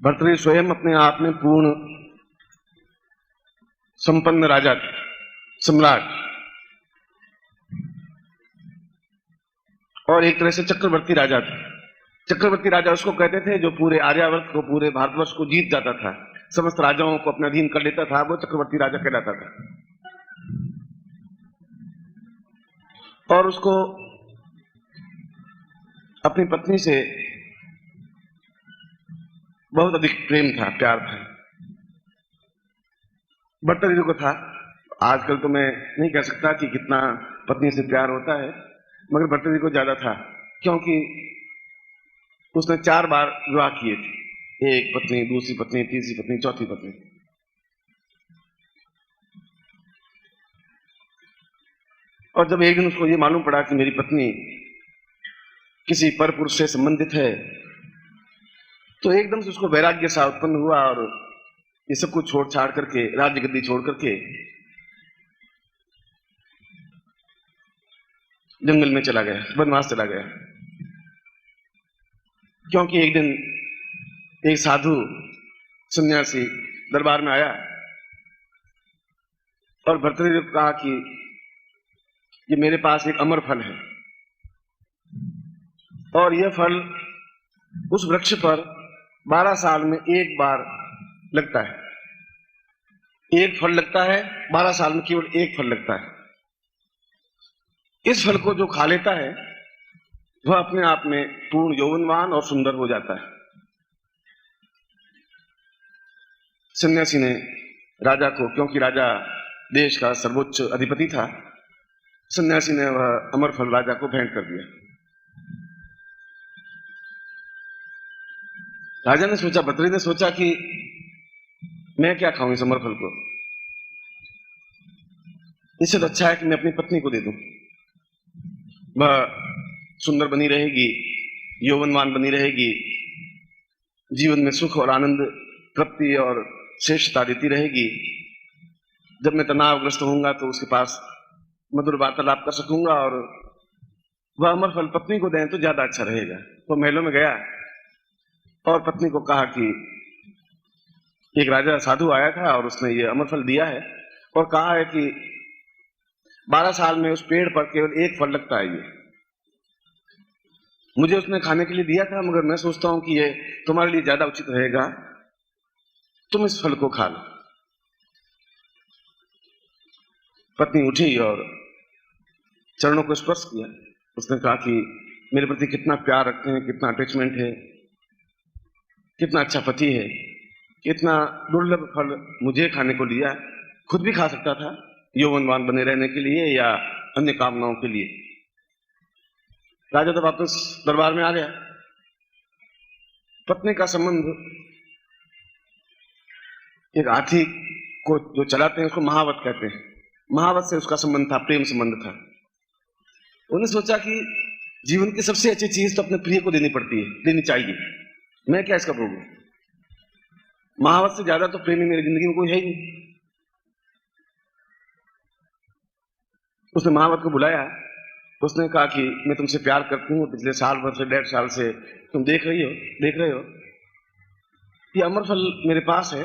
भर्तृहरि स्वयं अपने आप में पूर्ण संपन्न राजा थे, सम्राट, और एक तरह से चक्रवर्ती राजा थे। चक्रवर्ती राजा उसको कहते थे जो पूरे आर्यावर्त को, पूरे भारतवर्ष को जीत जाता था, समस्त राजाओं को अपने अधीन कर लेता था, वो चक्रवर्ती राजा कहलाता था। और उसको अपनी पत्नी से बहुत अधिक प्रेम था, प्यार था। भर्तृहरि को था। आजकल तो मैं नहीं कह सकता कि कितना पत्नी से प्यार होता है, मगर भर्तृहरि को ज्यादा था, क्योंकि उसने 4 बार विवाह किए थे। एक पत्नी, दूसरी पत्नी, तीसरी पत्नी, चौथी पत्नी। और जब एक दिन उसको ये मालूम पड़ा कि मेरी पत्नी किसी परपुरुष से संबंधित है, तो एकदम से उसको वैराग्य सा उत्पन्न हुआ और ये सब कुछ छोड़ छाड़ करके, राज्य गद्दी छोड़ करके जंगल में चला गया, वनवास चला गया। क्योंकि एक दिन एक साधु सन्यासी दरबार में आया और भर्तृहरि को कहा कि ये मेरे पास एक अमर फल है और यह फल उस वृक्ष पर 12 साल में एक बार लगता है। एक फल लगता है, 12 साल में केवल एक फल लगता है। इस फल को जो खा लेता है वह अपने आप में पूर्ण यौवनवान और सुंदर हो जाता है। सन्यासी ने राजा को, क्योंकि राजा देश का सर्वोच्च अधिपति था, सन्यासी ने वह अमर फल राजा को भेंट कर दिया। राजा ने सोचा, भर्तृहरि ने सोचा कि मैं क्या खाऊं इस अमर फल को, इससे तो अच्छा है कि मैं अपनी पत्नी को दे दूं। वह सुंदर बनी रहेगी, यौवनवान बनी रहेगी, जीवन में सुख और आनंद, तृप्ति और श्रेष्ठता देती रहेगी। जब मैं तनावग्रस्त होऊंगा तो उसके पास मधुर वार्तालाप कर सकूंगा, और वह अमर फल पत्नी को दें तो ज्यादा अच्छा रहेगा। तो महलों में गया और पत्नी को कहा कि एक राजा साधु आया था और उसने ये अमर फल दिया है और कहा है कि 12 साल में उस पेड़ पर केवल एक फल लगता है। ये मुझे उसने खाने के लिए दिया था, मगर मैं सोचता हूं कि ये तुम्हारे लिए ज्यादा उचित रहेगा, तुम इस फल को खा लो। पत्नी उठी और चरणों को स्पर्श किया। उसने कहा कि मेरे प्रति कितना प्यार रखते हैं, कितना अटैचमेंट है, कितना अच्छा पति है, कितना दुर्लभ फल मुझे खाने को दिया। खुद भी खा सकता था यौवनवान बने रहने के लिए या अन्य कामनाओं के लिए। राजा तो वापस दरबार में आ गया। पत्नी का संबंध एक हाथी को जो चलाते हैं उसको महावत कहते हैं, महावत से उसका संबंध था, प्रेम संबंध था। उन्होंने सोचा कि जीवन की सबसे अच्छी चीज तो अपने प्रिय को देनी पड़ती है, देनी चाहिए, मैं क्या इसका भोगूं। महावत से ज्यादा तो प्रेमी मेरी जिंदगी में कोई है ही नहीं। उसने महावत को बुलाया। उसने कहा कि मैं तुमसे प्यार करती हूँ, पिछले साल भर से, 1.5 साल से तुम देख रहे हो ये अमर फल मेरे पास है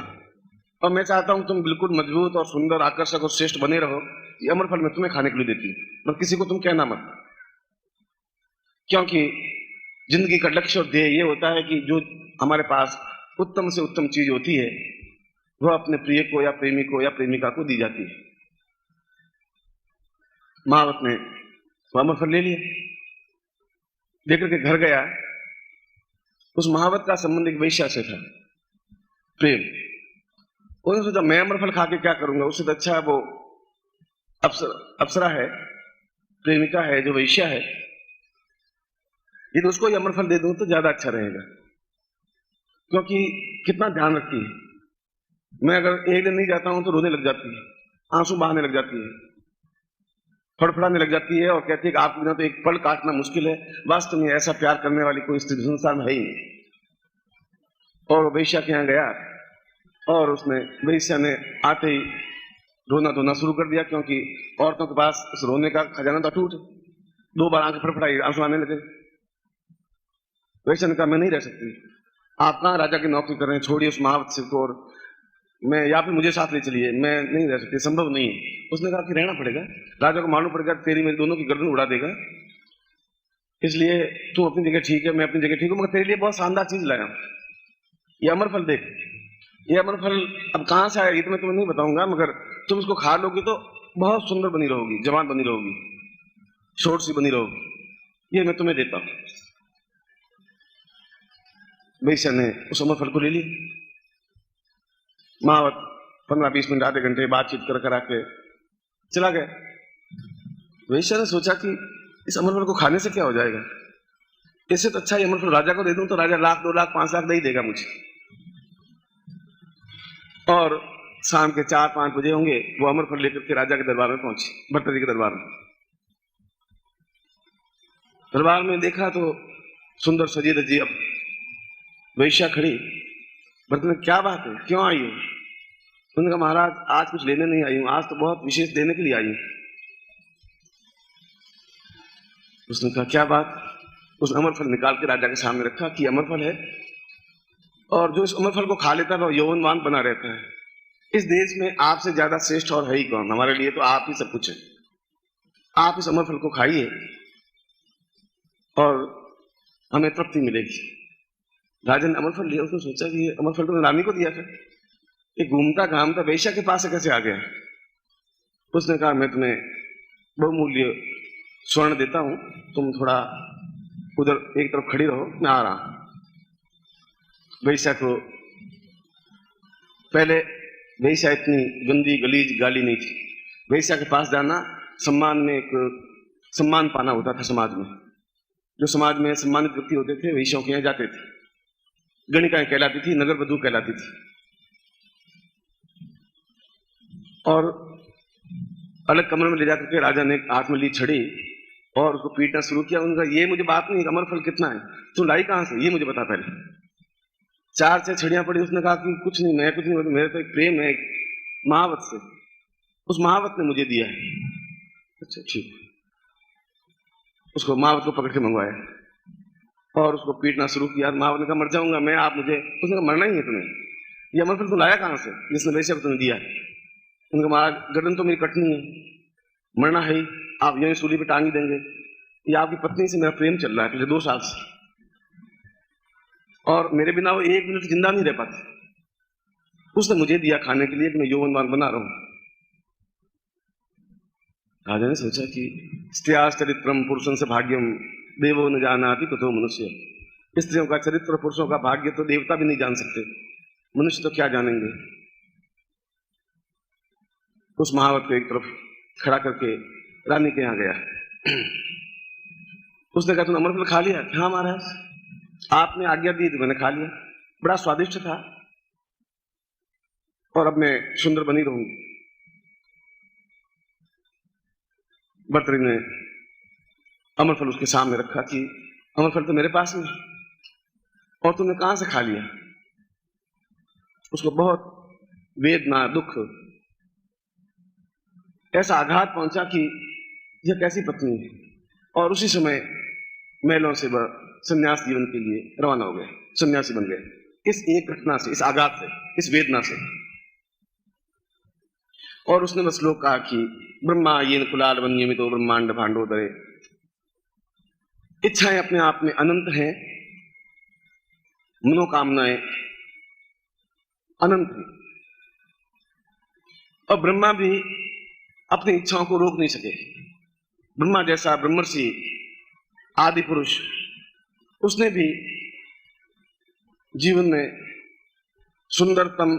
और मैं चाहता हूं तुम बिल्कुल मजबूत और सुंदर, आकर्षक और श्रेष्ठ बने रहो। ये अमर फल मैं तुम्हें खाने के लिए देती हूँ, मगर किसी को तुम कहना मत, क्योंकि जिंदगी का लक्ष्य और ध्येय ये होता है कि जो हमारे पास उत्तम से उत्तम चीज होती है वह अपने प्रिय को या प्रेमी को या प्रेमिका को दी जाती है। महावत ने वह अमर फल ले लिया, लेकर के घर गया। उस महावत का संबंध एक वैश्या से था, प्रेम। उन्होंने सोचा मैं अमर फल खा के क्या करूंगा, उससे तो अच्छा वो अप्सरा है, प्रेमिका है जो वैश्या है, यदि उसको ये अमर फल दे दूं तो ज्यादा अच्छा रहेगा, क्योंकि कितना ध्यान रखती है। मैं अगर एक दिन नहीं जाता हूं तो रोने लग जाती है, आंसू बहाने लग जाती है, फड़फड़ाने लग जाती है और कहती है कि आपके बिना तो एक पल काटना मुश्किल है। वास्तव में ऐसा प्यार करने वाली कोई स्त्री संसार में है ही नहीं। और वैश्या के यहाँ गया और उसने, वैश्या ने आते ही रोना धोना शुरू कर दिया, क्योंकि औरतों के पास उस रोने का खजाना तो अटूट है। 2 बार आंखें फड़फड़ाई, आंसू आने लगे। वैश्या ने कहा मैं नहीं रह सकती, आप कहाँ राजा की नौकरी कर रहे हैं, छोड़िए उस महावत सिर को, और मैं या फिर मुझे साथ ले चलिए, मैं नहीं रह सकती, संभव नहीं है। उसने कहा कि रहना पड़ेगा, राजा को मालूम पड़ेगा तेरी मेरी दोनों की गर्दन उड़ा देगा, इसलिए तू अपनी जगह ठीक है, मैं अपनी जगह ठीक हूँ, मगर तेरे लिए बहुत शानदार चीज लाया हूं, ये अमर फल देख। ये अमर फल अब कहाँ से आया ये तो मैं तुम्हें नहीं बताऊंगा, मगर तुम इसको खा लोगे तो बहुत सुंदर बनी रहोगी, जवान बनी रहोगी, छोट सी बनी रहोगी, ये मैं तुम्हें देता हूं। वैश्य ने उस अमर फल को ले लिया। महावत 15-20 मिनट आधे घंटे बातचीत कर कर आके चला गया। वैश्य ने सोचा कि इस अमर फल को खाने से क्या हो जाएगा, इससे तो अच्छा ये अमर फल राजा को दे दूं तो राजा 1,00,000, 2,00,000, 5,00,000 दे ही देगा मुझे। और शाम के 4-5 बजे होंगे, वो अमर फल लेकर के राजा के दरबार में पहुंचे, भर्तृहरि के दरबार में। दरबार में देखा तो सुंदर सजी धजी अब वैश्या खड़ी। भर्तृहरि ने क्या बात है, क्यों आई हो? उन्होंने कहा महाराज आज कुछ लेने नहीं आई हूं, आज तो बहुत विशेष देने के लिए आई हूं। उसने कहा क्या बात? उस अमर फल निकाल के राजा के सामने रखा कि अमर फल है, और जो इस अमर फल को खा लेता है वो यौवनवान बना रहता है। इस देश में आपसे ज्यादा श्रेष्ठ और है ही कौन, हमारे लिए तो आप ही सब कुछ है। आप इस अमर फल को खाइए और हमें तृप्ति मिलेगी। राजा ने अमर फल लिया, उसने सोचा कि ये अमर फल तो रानी को दिया था, ये घूमता घामता वैश्या के पास से कैसे आ गया? उसने कहा मैं तुम्हें बहुमूल्य स्वर्ण देता हूं, तुम थोड़ा उधर एक तरफ खड़ी रहो, मैं आ रहा हूं। वैश्या को पहले वैश्या इतनी गंदी गलीज गाली नहीं थी। वैश्या के पास जाना सम्मान में एक सम्मान पाना होता था समाज में। जो समाज में सम्मानित व्यक्ति होते थे वैश्यों के यहाँ जाते थे। गणिकाएं कहलाती थी, नगर वधू कहलाती थी। और अलग कमरे में ले जाकर के राजा ने हाथ में ली छड़ी और उसको पीटना शुरू किया। उनका ये मुझे बात नहीं, अमर फल कितना है, तू लाई कहां से, ये मुझे बता पहले। 4-6 छड़ियां पड़ी। उसने कहा कि कुछ नहीं, मैं कुछ नहीं, मेरे तो एक प्रेम है महावत से, उस महावत ने मुझे दिया है। अच्छा ठीक। उसको महावत को पकड़ के मंगवाया और उसको पीटना शुरू किया। महावत ने कहा मर जाऊंगा मैं, आप मुझे। उसने कहा मरना ही है तुम्हें, ये अमर फल तो लाया कहां से जिसने वैसे तुम्हें दिया? उनका महाराज गर्दन तो मेरी कटनी है, मरना है ही, आप यही सूली पे टांग ही देंगे। ये आपकी पत्नी से मेरा प्रेम चल रहा है पिछले 2 साल से, और मेरे बिना वो 1 मिनट जिंदा नहीं रह पाती। उसने मुझे दिया खाने के लिए कि मैं यौवनवान बना रहा हूं। राजा ने सोचा कि स्त्रियाश्चरित्रम पुरुषं से भाग्यम देवो न जानाति कुतो मनुष्य। स्त्रियों का चरित्र और पुरुषों का भाग्य तो देवता भी नहीं जान सकते, मनुष्य तो क्या जानेंगे। उस महावत को एक तरफ खड़ा करके रानी के यहाँ गया। उसने कहा तुमने अमर फल खा लिया? हाँ महाराज, आपने आज्ञा दी तो मैंने खा लिया, बड़ा स्वादिष्ट था, और अब मैं सुंदर बनी रहूंगी। भर्तृहरि ने अमर फल उसके सामने रखा कि अमर फल तो मेरे पास नहीं, और तुमने कहां से खा लिया? उसको बहुत वेदना, दुख, ऐसा आघात पहुंचा कि यह कैसी पत्नी है। और उसी समय महलों से वह संन्यास जीवन के लिए रवाना हो गए, सन्यासी बन गए। इस एक घटना से, इस आघात से, इस वेदना से। और उसने बस लोग कहा कि ब्रह्मा येन कुलाल वन्यमितो ब्रह्मांड भांडोदरे। इच्छाएं अपने आप में अनंत हैं, मनोकामनाएं अनंत हैं, और ब्रह्मा भी अपनी इच्छाओं को रोक नहीं सके। ब्रह्मा जैसा ब्रह्मर्षि आदि पुरुष, उसने भी जीवन में सुंदरतम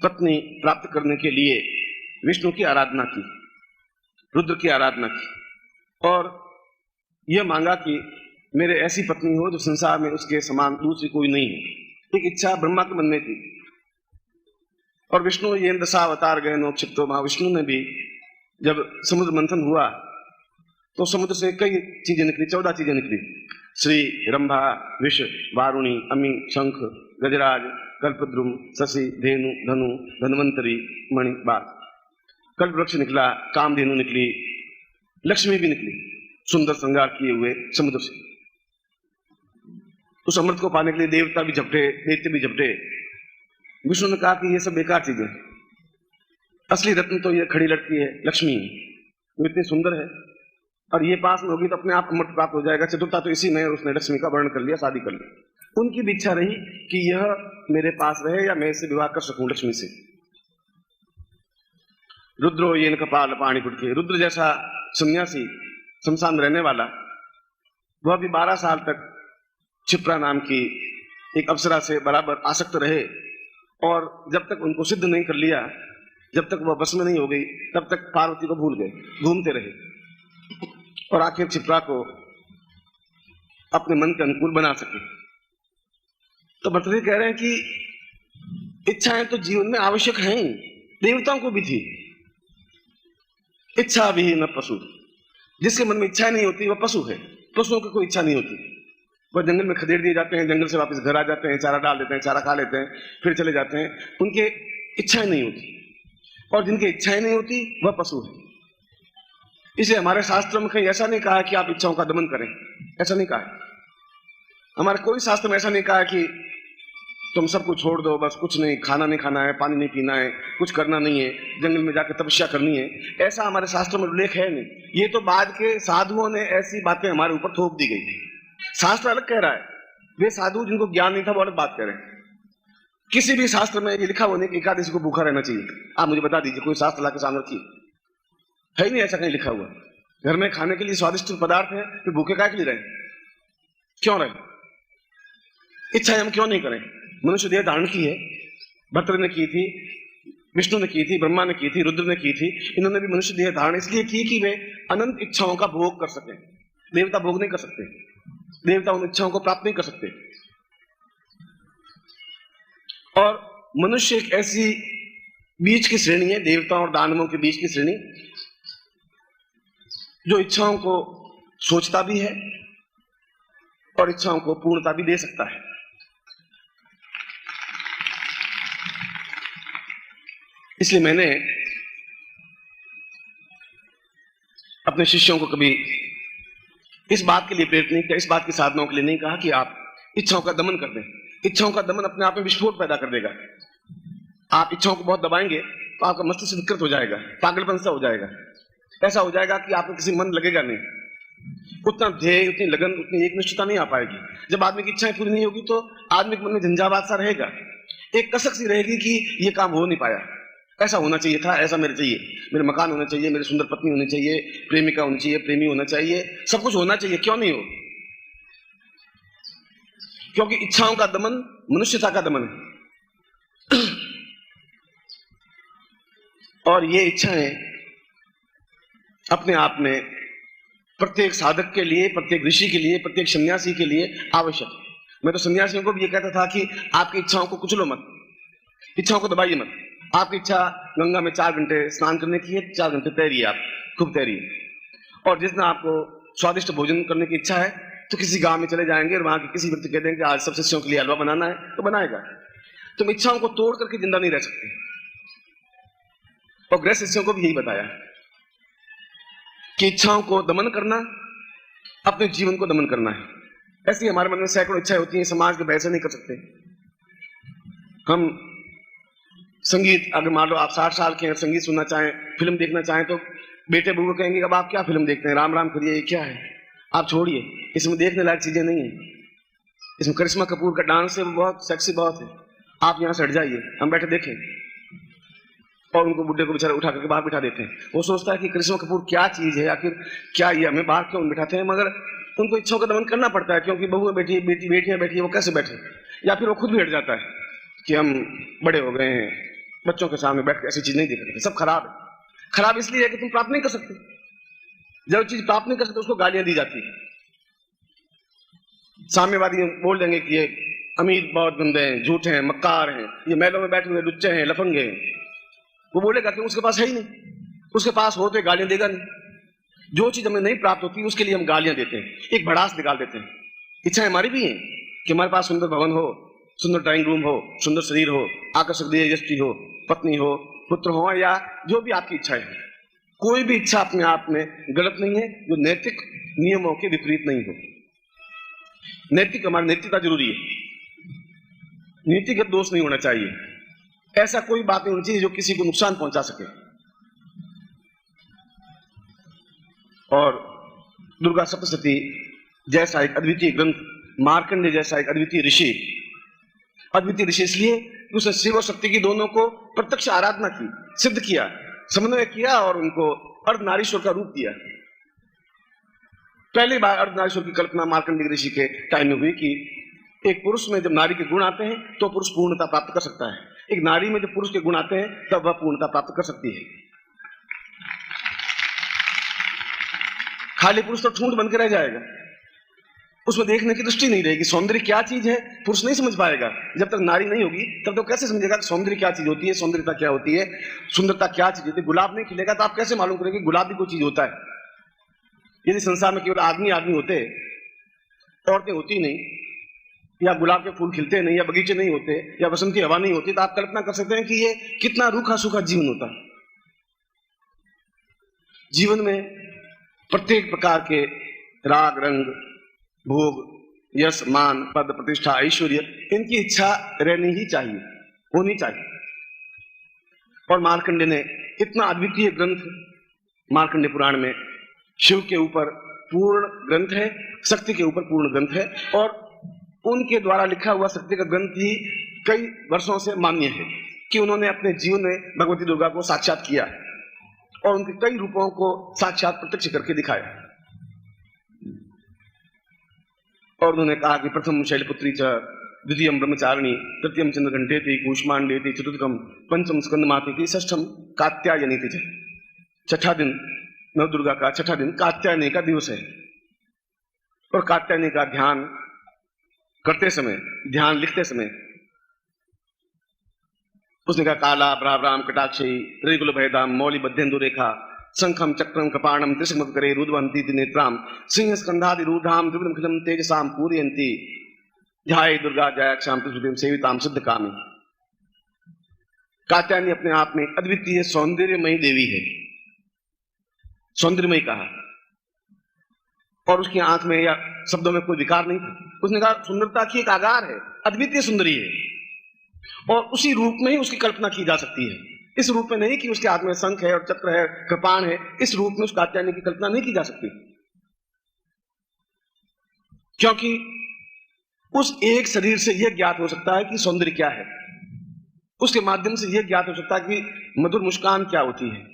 पत्नी प्राप्त करने के लिए विष्णु की आराधना की, रुद्र की आराधना की, और यह मांगा कि मेरे ऐसी पत्नी हो जो संसार में उसके समान दूसरी कोई नहीं हो। एक इच्छा ब्रह्मा के मन में थी। और विष्णु ये दशा अवतार गए नोक्षिप्तो, महाविष्णु ने भी जब समुद्र मंथन हुआ तो समुद्र से कई चीजें निकली, 14 चीजें निकली। श्री, रंभा, विष, वारुणी, अमी, शंख, गजराज, कल्पद्रुम, शशि, धेनु, धनु, धन्वंतरी, मणि, बाघ। कल्प वृक्ष निकला, कामधेनु निकली, लक्ष्मी भी निकली, सुंदर श्रृंगार किए हुए समुद्र से। उस अमृत को पाने के लिए देवता भी झपटे, दैत्य भी झपटे। विष्णु ने कहा कि ये सब बेकार चीजें, असली रत्न तो ये खड़ी लड़की है, लक्ष्मी, वो इतनी सुंदर है और ये पास में होगी तो अपने आप अमृत प्राप्त हो जाएगा। चतुरता तो इसी में है। उसने लक्ष्मी का वर्ण कर लिया, शादी कर ली। उनकी भी इच्छा रही कि यह मेरे पास रहे या मैं इससे विवाह कर सकूं लक्ष्मी से। रुद्रो येन कपाल पाणी पुटके, रुद्र जैसा सन्यासी शमशान में रहने वाला, वह भी 12 साल तक क्षिप्रा नाम की एक अप्सरा से बराबर आसक्त रहे और जब तक उनको सिद्ध नहीं कर लिया, जब तक वह बस में नहीं हो गई, तब तक पार्वती को भूल गए, घूमते रहे और आखिर क्षिप्रा को अपने मन के अनुकूल बना सके। तो भर्तृहरि कह रहे हैं कि इच्छाएं तो जीवन में आवश्यक हैं, देवताओं को भी थी। इच्छा भी न पशु, जिसके मन में इच्छा नहीं होती वह पशु है। पशुओं की कोई इच्छा नहीं होती, वह जंगल में खदेड़ दिए जाते हैं, जंगल से वापस घर आ जाते हैं, चारा डाल देते हैं, चारा खा लेते हैं, फिर चले जाते हैं। उनके इच्छाएं नहीं होती और जिनकी इच्छाएं नहीं होती वह पशु है। इसलिए हमारे शास्त्र में कहीं ऐसा नहीं कहा कि आप इच्छाओं का दमन करें, ऐसा नहीं कहा है। हमारे कोई शास्त्र में ऐसा नहीं कहा कि तुम सब कुछ छोड़ दो, बस कुछ नहीं, खाना नहीं खाना है, पानी नहीं पीना है, कुछ करना नहीं है, जंगल में जाकर तपस्या करनी है, ऐसा हमारे शास्त्रों में उल्लेख है नहीं। ये तो बाद के साधुओं ने ऐसी बातें हमारे ऊपर थोप दी गई। शास्त्र अलग कह रहा है, वे साधु जिनको ज्ञान नहीं था वो अलग बात कह रहे हैं। किसी भी शास्त्र में ये लिखा हुआ नहीं कि एकादशी को भूखा रहना चाहिए। आप मुझे बता दीजिए कोई शास्त्र लाके सामने रखिए, है ही नहीं ऐसा कहीं लिखा हुआ। घर में खाने के लिए स्वादिष्ट पदार्थ है, फिर भूखे काय के लिए रहे, क्यों रहे? इच्छा हम क्यों नहीं करें? मनुष्य देह धारण की है, भर्तृहरि ने की थी, विष्णु ने की थी, ब्रह्मा ने की थी, रुद्र ने की थी। इन्होंने भी मनुष्य देह धारण इसलिए की कि वे अनंत इच्छाओं का भोग कर सके। देवता भोग नहीं कर सकते, देवता उन इच्छाओं को प्राप्त नहीं कर सकते। और मनुष्य एक ऐसी बीच की श्रेणी है, देवताओं और दानवों के बीच की श्रेणी, जो इच्छाओं को सोचता भी है और इच्छाओं को पूर्णता भी दे सकता है। इसलिए मैंने अपने शिष्यों को कभी इस बात के लिए प्रेरित नहीं किया, इस बात की साधनाओं के लिए नहीं कहा कि आप इच्छाओं का दमन कर दें। इच्छाओं का दमन अपने आप में विस्फोट पैदा कर देगा। आप इच्छाओं को बहुत दबाएंगे तो आपका मस्तिष्क विकृत हो जाएगा, पागलपन सा हो जाएगा। ऐसा हो जाएगा कि आपको किसी मन लगेगा नहीं, उतना ध्येय, उतनी लगन, उतनी एक निष्ठता नहीं आ पाएगी। जब आदमी की इच्छाएं पूरी नहीं होगी तो आदमी के मन में झंझावात सा रहेगा, एक कसक सी रहेगी कि ये काम हो नहीं पाया, ऐसा होना चाहिए था, ऐसा मेरे चाहिए, मेरे मकान होना चाहिए, मेरी सुंदर पत्नी होनी चाहिए, प्रेमिका होनी चाहिए, प्रेमी होना चाहिए, सब कुछ होना चाहिए, क्यों नहीं हो? क्योंकि इच्छाओं का दमन मनुष्यता का दमन है। और ये इच्छाएं अपने आप में प्रत्येक साधक के लिए, प्रत्येक ऋषि के लिए, प्रत्येक सन्यासी के लिए आवश्यक। मैं तो सन्यासियों को भी ये कहता था कि आपकी इच्छाओं को कुचलो मत, इच्छाओं को दबाइए मत। आपकी इच्छा गंगा में 4 घंटे स्नान करने की है, 4 घंटे तैरिए, आप खूब तैरिए। और जिस दिन आपको स्वादिष्ट भोजन करने की इच्छा है तो किसी गांव में चले जाएंगे और वहां के किसी व्यक्ति कह देंगे आज सब शिष्यों के लिए हलवा बनाना है, तो बनाएगा। तुम इच्छाओं को तोड़ करके जिंदा नहीं रह सकते। और गृह शिष्यों को भी यही बताया कि इच्छाओं को दमन करना, अपने जीवन को दमन करना है। ऐसी हमारे मन में सैकड़ों इच्छाएं होती हैं, समाज के वैसे नहीं कर सकते हम। संगीत, अगर मान लो आप 60 साल के हैं, संगीत सुनना चाहें, फिल्म देखना चाहें, तो बेटे बूढ़े कहेंगे अब आप क्या फिल्म देखते हैं, राम राम करिए, ये क्या है, आप छोड़िए, इसमें देखने लायक चीजें नहीं है। इसमें करिश्मा कपूर का डांस है, बहुत सेक्सी बहुत है, आप यहाँ से हट जाइए, हम बैठे देखें। और उनको बुढ़े को बेचारे उठा करके बाहर बिठा देते हैं। वो सोचता है कि करिश्मा कपूर क्या चीज है, आखिर क्या ये हमें बाहर क्यों बिठाते हैं? मगर उनको इच्छाओं का दमन करना पड़ता है, क्योंकि बहुएं बैठी, बेटियां बैठी है, वो कैसे बैठे? या फिर वो खुद भी हट जाता है कि हम बड़े हो गए हैं, बच्चों के सामने बैठ के ऐसी चीज नहीं देख सकते, सब खराब है। खराब इसलिए है कि तुम प्राप्त नहीं कर सकते। जब चीज प्राप्त नहीं कर सकते उसको गालियां दी जाती है। साम्यवादी बोल देंगे कि ये अमीर बहुत गंदे हैं, झूठे हैं, मक्कार हैं, ये महलों में बैठे हुए लुच्चे हैं, लफंगे हैं। वो बोलेगा कि उसके पास है ही नहीं, उसके पास हो तो गालियां देगा नहीं। जो चीज हमें नहीं प्राप्त होती उसके लिए हम गालियां देते हैं, एक भड़ास निकाल देते हैं। इच्छा हमारी भी है कि हमारे पास सुंदर भवन हो, सुंदर ड्राइंग रूम हो, सुंदर शरीर हो, आकर्षक देहयष्टि हो, पत्नी हो, पुत्र हो, या जो भी आपकी इच्छा है। कोई भी इच्छा अपने आप में गलत नहीं है जो नैतिक नियमों के विपरीत नहीं हो। हमारी नैतिकता जरूरी है, नीतिगत दोष नहीं होना चाहिए, ऐसा कोई बात नहीं होनी चाहिए जो किसी को नुकसान पहुंचा सके। और दुर्गा सप्तशती जैसा एक अद्वितीय ग्रंथ, मार्कंडेय जैसा एक अद्वितीय ऋषि इसलिए कि उसने शिव और शक्ति की दोनों को प्रत्यक्ष आराधना की, सिद्ध किया, समन्वय किया और उनको अर्धनारीश्वर का रूप दिया। पहली बार अर्धनारीश्वर की कल्पना मार्कंडेय ऋषि के टाइम में हुई कि एक पुरुष में जब नारी के गुण आते हैं तो पुरुष पूर्णता प्राप्त कर सकता है, एक नारी में जब पुरुष के गुण आते हैं तब वह पूर्णता प्राप्त कर सकती है। खाली पुरुष तो ठूंठ बन के रह जाएगा, उसमें देखने की दृष्टि नहीं रहेगी। सौंदर्य क्या चीज है पुरुष नहीं समझ पाएगा। जब तक नारी नहीं होगी तब तो कैसे समझेगा कि सौंदर्य क्या चीज होती है, सौंदर्यता क्या होती है, सुंदरता क्या चीज होती है। गुलाब नहीं खिलेगा तो आप कैसे मालूम करेंगे गुलाब भी कोई चीज होता है। यदि संसार में केवल आदमी होते, औरतें होती नहीं, या गुलाब के फूल खिलते नहीं, या बगीचे नहीं होते, या बसंती हवा नहीं होती, तो आप कल्पना कर सकते हैं कि ये कितना रूखा सूखा जीवन होता। जीवन में प्रत्येक प्रकार के राग रंग, भोग, यश, मान, पद, प्रतिष्ठा, ऐश्वर्य, इनकी इच्छा रहनी ही चाहिए, होनी चाहिए। और मार्कंडेय ने इतना अद्वितीय ग्रंथ, मार्कंडेय पुराण में शिव के ऊपर पूर्ण ग्रंथ है, शक्ति के ऊपर पूर्ण ग्रंथ है, और उनके द्वारा लिखा हुआ शक्ति का ग्रंथ ही कई वर्षों से मान्य है कि उन्होंने अपने जीवन में भगवती दुर्गा को साक्षात किया और उनके कई रूपों को साक्षात प्रत्यक्ष करके दिखाया। और उन्होंने कहा कि प्रथम शैलपुत्री च, द्वितीयम ब्रह्मचारिणी, तृतीयम चंद्रघंटेति, कूष्मांडेति, चतुर्थकम पंचम स्कंदमाति, षष्ठम कात्यायनीति च। छठा दिन नवदुर्गा का छठा दिन कात्यायनी का दिवस है। और कात्यायनी का ध्यान करते समय, ध्यान लिखते समय उसने कहा काला ब्राह्राम कटाक्षी रेगुल भयदाम मौली बद्धेन्दु रेखा शंखम चक्रम कपाणम त्रिशमत्करे रुद्रवंती नेत्राम सिंह स्कंधादि रूढ़ाम त्रिविधम खिलम तेजसाम पूरयन्ती ध्याये दुर्गा जयाक्षाम त्रिशुतिम सेविताम सिद्ध कामी। कात्यायनी अपने आप में अद्वितीय सौंदर्यमयी देवी है, सौंदर्यमयी कहा, और उसकी आंख में या शब्दों में कोई विकार नहीं था। उसने कहा सुंदरता की एक आगार है, अद्वितीय सुंदरी है, और उसी रूप में ही उसकी कल्पना की जा सकती है। इस रूप में नहीं कि उसके हाथ में शंख है और चक्र है, कृपाण है, इस रूप में उस कात्यायनी की कल्पना नहीं की जा सकती, क्योंकि उस एक शरीर से यह ज्ञात हो सकता है कि सौंदर्य क्या है, उसके माध्यम से यह ज्ञात हो सकता है कि मधुर मुस्कान क्या होती है,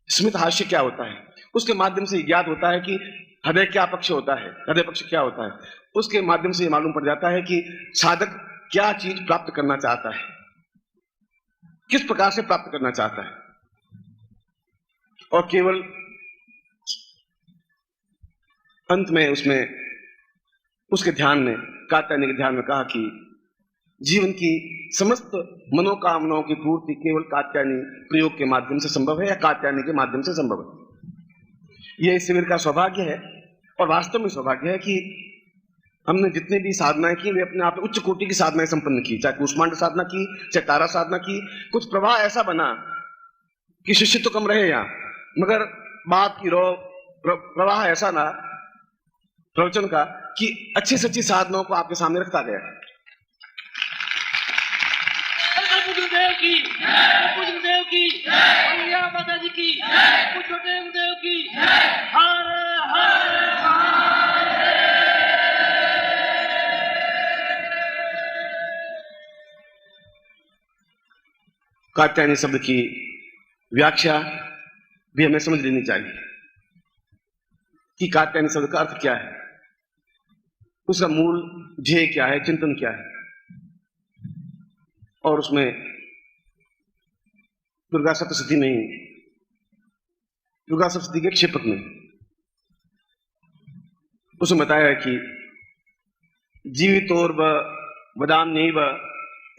स्मित हास्य क्या होता है, उसके माध्यम से ज्ञात होता है कि हृदय क्या पक्ष होता है, हृदय पक्ष क्या होता है, उसके माध्यम से यह मालूम पड़ जाता है कि साधक क्या चीज प्राप्त करना चाहता है, किस प्रकार से प्राप्त करना चाहता है। और केवल अंत में उसमें उसके ध्यान में, कात्यायनी के ध्यान में कहा कि जीवन की समस्त मनोकामनाओं की पूर्ति केवल कात्यायनी प्रयोग के माध्यम से संभव है, या कात्यायनी के माध्यम से संभव है। यह इस शिविर का सौभाग्य है, और वास्तव में सौभाग्य है कि हमने जितने भी साधनाएं की वे अपने आप में उच्च कोटि की साधनाएं संपन्न की, चाहे कूष्मांड साधना की, चाहे तारा साधना की। कुछ प्रवाह ऐसा बना कि शिष्य तो कम रहे यहाँ, मगर बात की प्रवाह ऐसा ना प्रवचन का कि अच्छी से अच्छी साधनाओं को आपके सामने रखता गया। कात्यायनी शब्द की व्याख्या भी हमें समझ लेनी चाहिए कि कात्यायनी शब्द का अर्थ क्या है, उसका मूल ध्येय क्या है, चिंतन क्या है। और उसमें दुर्गा सप्तशती में, दुर्गा सप्तशती के क्षेपक में उसने बताया है कि जीवितोर्व वदान्यैव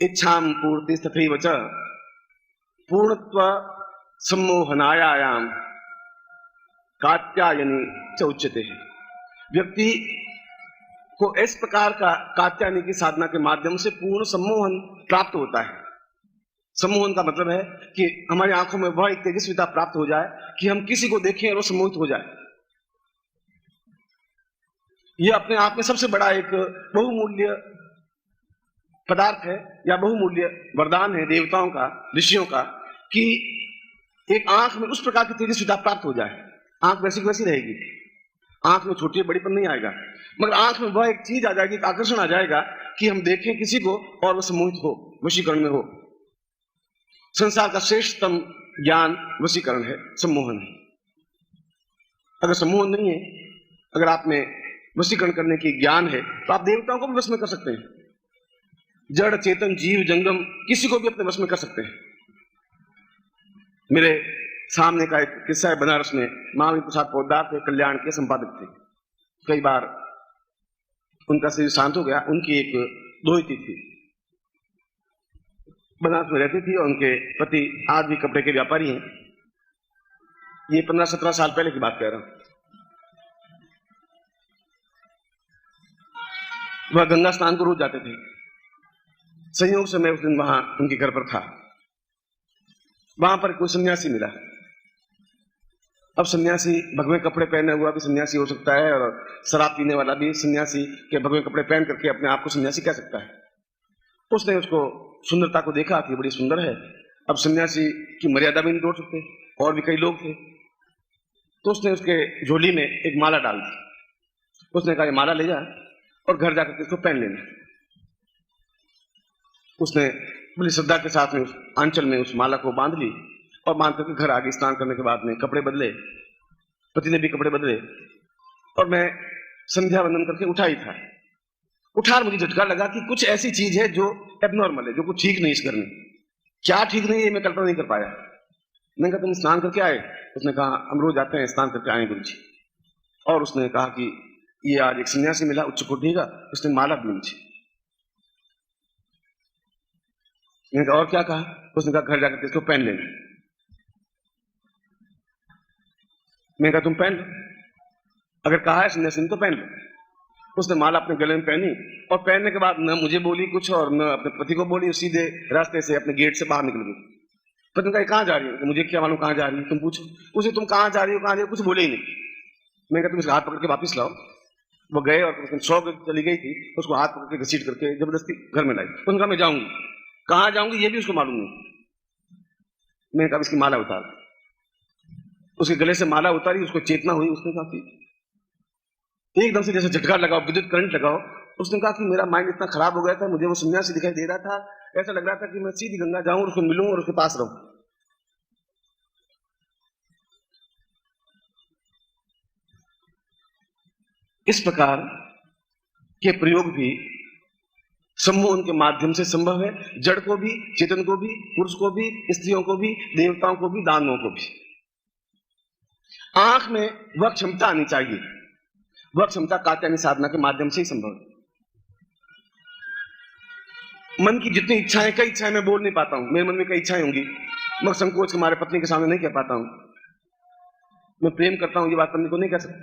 इच्छाम पूर्ति तथैव च पूर्णत्व सम्मोहनायाम कात्यायनी च उच्यते है। व्यक्ति को इस प्रकार का कात्यायनी की साधना के माध्यम से पूर्ण सम्मोहन प्राप्त होता है। सम्मोहन का मतलब है कि हमारी आंखों में वह एक तेजस्विता प्राप्त हो जाए कि हम किसी को देखें और वो सम्मोहित हो जाए। ये अपने आप में सबसे बड़ा एक बहुमूल्य पदार्थ है या बहुमूल्य वरदान है देवताओं का, ऋषियों का, कि एक आंख में उस प्रकार की तेजस्विता प्राप्त हो जाए। आंख वैसी की वैसी रहेगी, आंख में छोटी बड़ीपन नहीं आएगा, मगर आंख में वह एक चीज आ जाएगी, एक आकर्षण आ जाएगा कि हम देखें किसी को और वह सम्मोहित हो, वशीकरण में हो। संसार का श्रेष्ठतम ज्ञान वशीकरण है, सम्मोहन है। अगर सम्मोहन नहीं है, अगर आप में वशीकरण करने की ज्ञान है, तो आप देवताओं को भी वश में कर सकते हैं, जड़ चेतन जीव जंगम किसी को भी अपने वश में कर सकते हैं। मेरे सामने का एक किस्सा है, बनारस में महावीर प्रसाद पोद्दार थे, कल्याण के संपादक थे। कई बार उनका शरीर शांत हो गया, उनकी एक दोहिती थी, बनारस में रहती थी और उनके पति आज भी कपड़े के व्यापारी हैं। ये 15-17 साल पहले की बात कह रहा हूं। वह गंगा स्नान को रोज जाते थे। संयोग से मैं उस दिन वहां उनके घर पर था। वहां पर कोई सन्यासी मिला। अब सन्यासी भगवे कपड़े पहने हुआ भी सन्यासी हो सकता है, और शराब पीने वाला भी सन्यासी के भगवे कपड़े पहन करके अपने आप को सन्यासी कह सकता है। उसने उसको सुंदरता को देखा कि बड़ी सुंदर है। अब सन्यासी की मर्यादा भी नहीं तोड़ सकते, और भी कई लोग थे। तो उसने उसके झोली में एक माला डाल दी। उसने कहा, ये माला ले जा और घर जाकर इसको पहन लेना। उसने बड़ी श्रद्धा के साथ में उस आंचल में उस माला को बांध ली और बांध करके घर आ गई। स्नान करने के बाद में कपड़े बदले, पति ने भी कपड़े बदले, और मैं संध्या वंदन करके उठा ही था। उठा मुझे झटका लगा कि कुछ ऐसी चीज है जो एबनॉर्मल है, जो कुछ ठीक नहीं इस घर में। क्या ठीक नहीं है मैं कल्पना नहीं कर पाया। मैंने कहा, तुम स्नान करके आए? उसने कहा, हम रोज आते हैं, स्नान करके आए गुरुजी। और उसने कहा कि ये आज एक सन्यासी मिला उच्च कोटि का, उसने माला दी मुझे। मैंने कहा, और क्या कहा? उसने कहा, घर जाकर इसको पहन लेना। मैंने कहा, तुम पहन लो, अगर कहा है सन्यासी ने तो पहन लो। उसने माला अपने गले में पहनी, और पहनने के बाद न मुझे बोली कुछ और न अपने पति को बोली, सीधे रास्ते से अपने गेट से बाहर निकल गई। पति ने कहा, कहाँ जा रही हो? मुझे क्या मालूम कहाँ जा रही हो, तुम पूछो उसे, तुम कहाँ जा रही हो, कहाँ जा रही हो, कुछ बोले ही नहीं। मैंने कहा, तुम इसका हाथ पकड़ के वापिस लाओ। वो गए और 100 चली गई थी, उसको हाथ पकड़ के घसीट करके जबरदस्ती घर में लाई। उसने कहा, मैं जाऊंगी। कहाँ जाऊंगी ये भी उसको मालूम नहीं। मैंने कहा, इसकी माला उतार। उसके गले से माला उतारी, उसको चेतना हुई। उसने कहा कि एकदम से जैसे झटका लगाओ, विद्युत करंट लगाओ। उसने कहा कि मेरा माइंड इतना खराब हो गया था, मुझे वो सन्यासी दिखाई दे रहा था, ऐसा लग रहा था कि मैं सीधी गंगा जाऊं और उसको मिलूं और उसके पास रहूं। इस प्रकार के प्रयोग भी सम्मोहन के माध्यम से संभव है, जड़ को भी, चेतन को भी, पुरुष को भी, स्त्रियों को भी, देवताओं को भी, दानवों को भी। आंख में वह क्षमता आनी चाहिए। वह क्षमता कात्यायनी साधना के माध्यम से ही संभव है। मन की जितनी इच्छाएं, कई इच्छाएं मैं बोल नहीं पाता हूं, मेरे मन में कई इच्छाएं होंगी, मगर संकोच के हमारे पत्नी के सामने नहीं कह पाता हूं। मैं प्रेम करता हूं, ये बात पत्नी को नहीं कह सकता।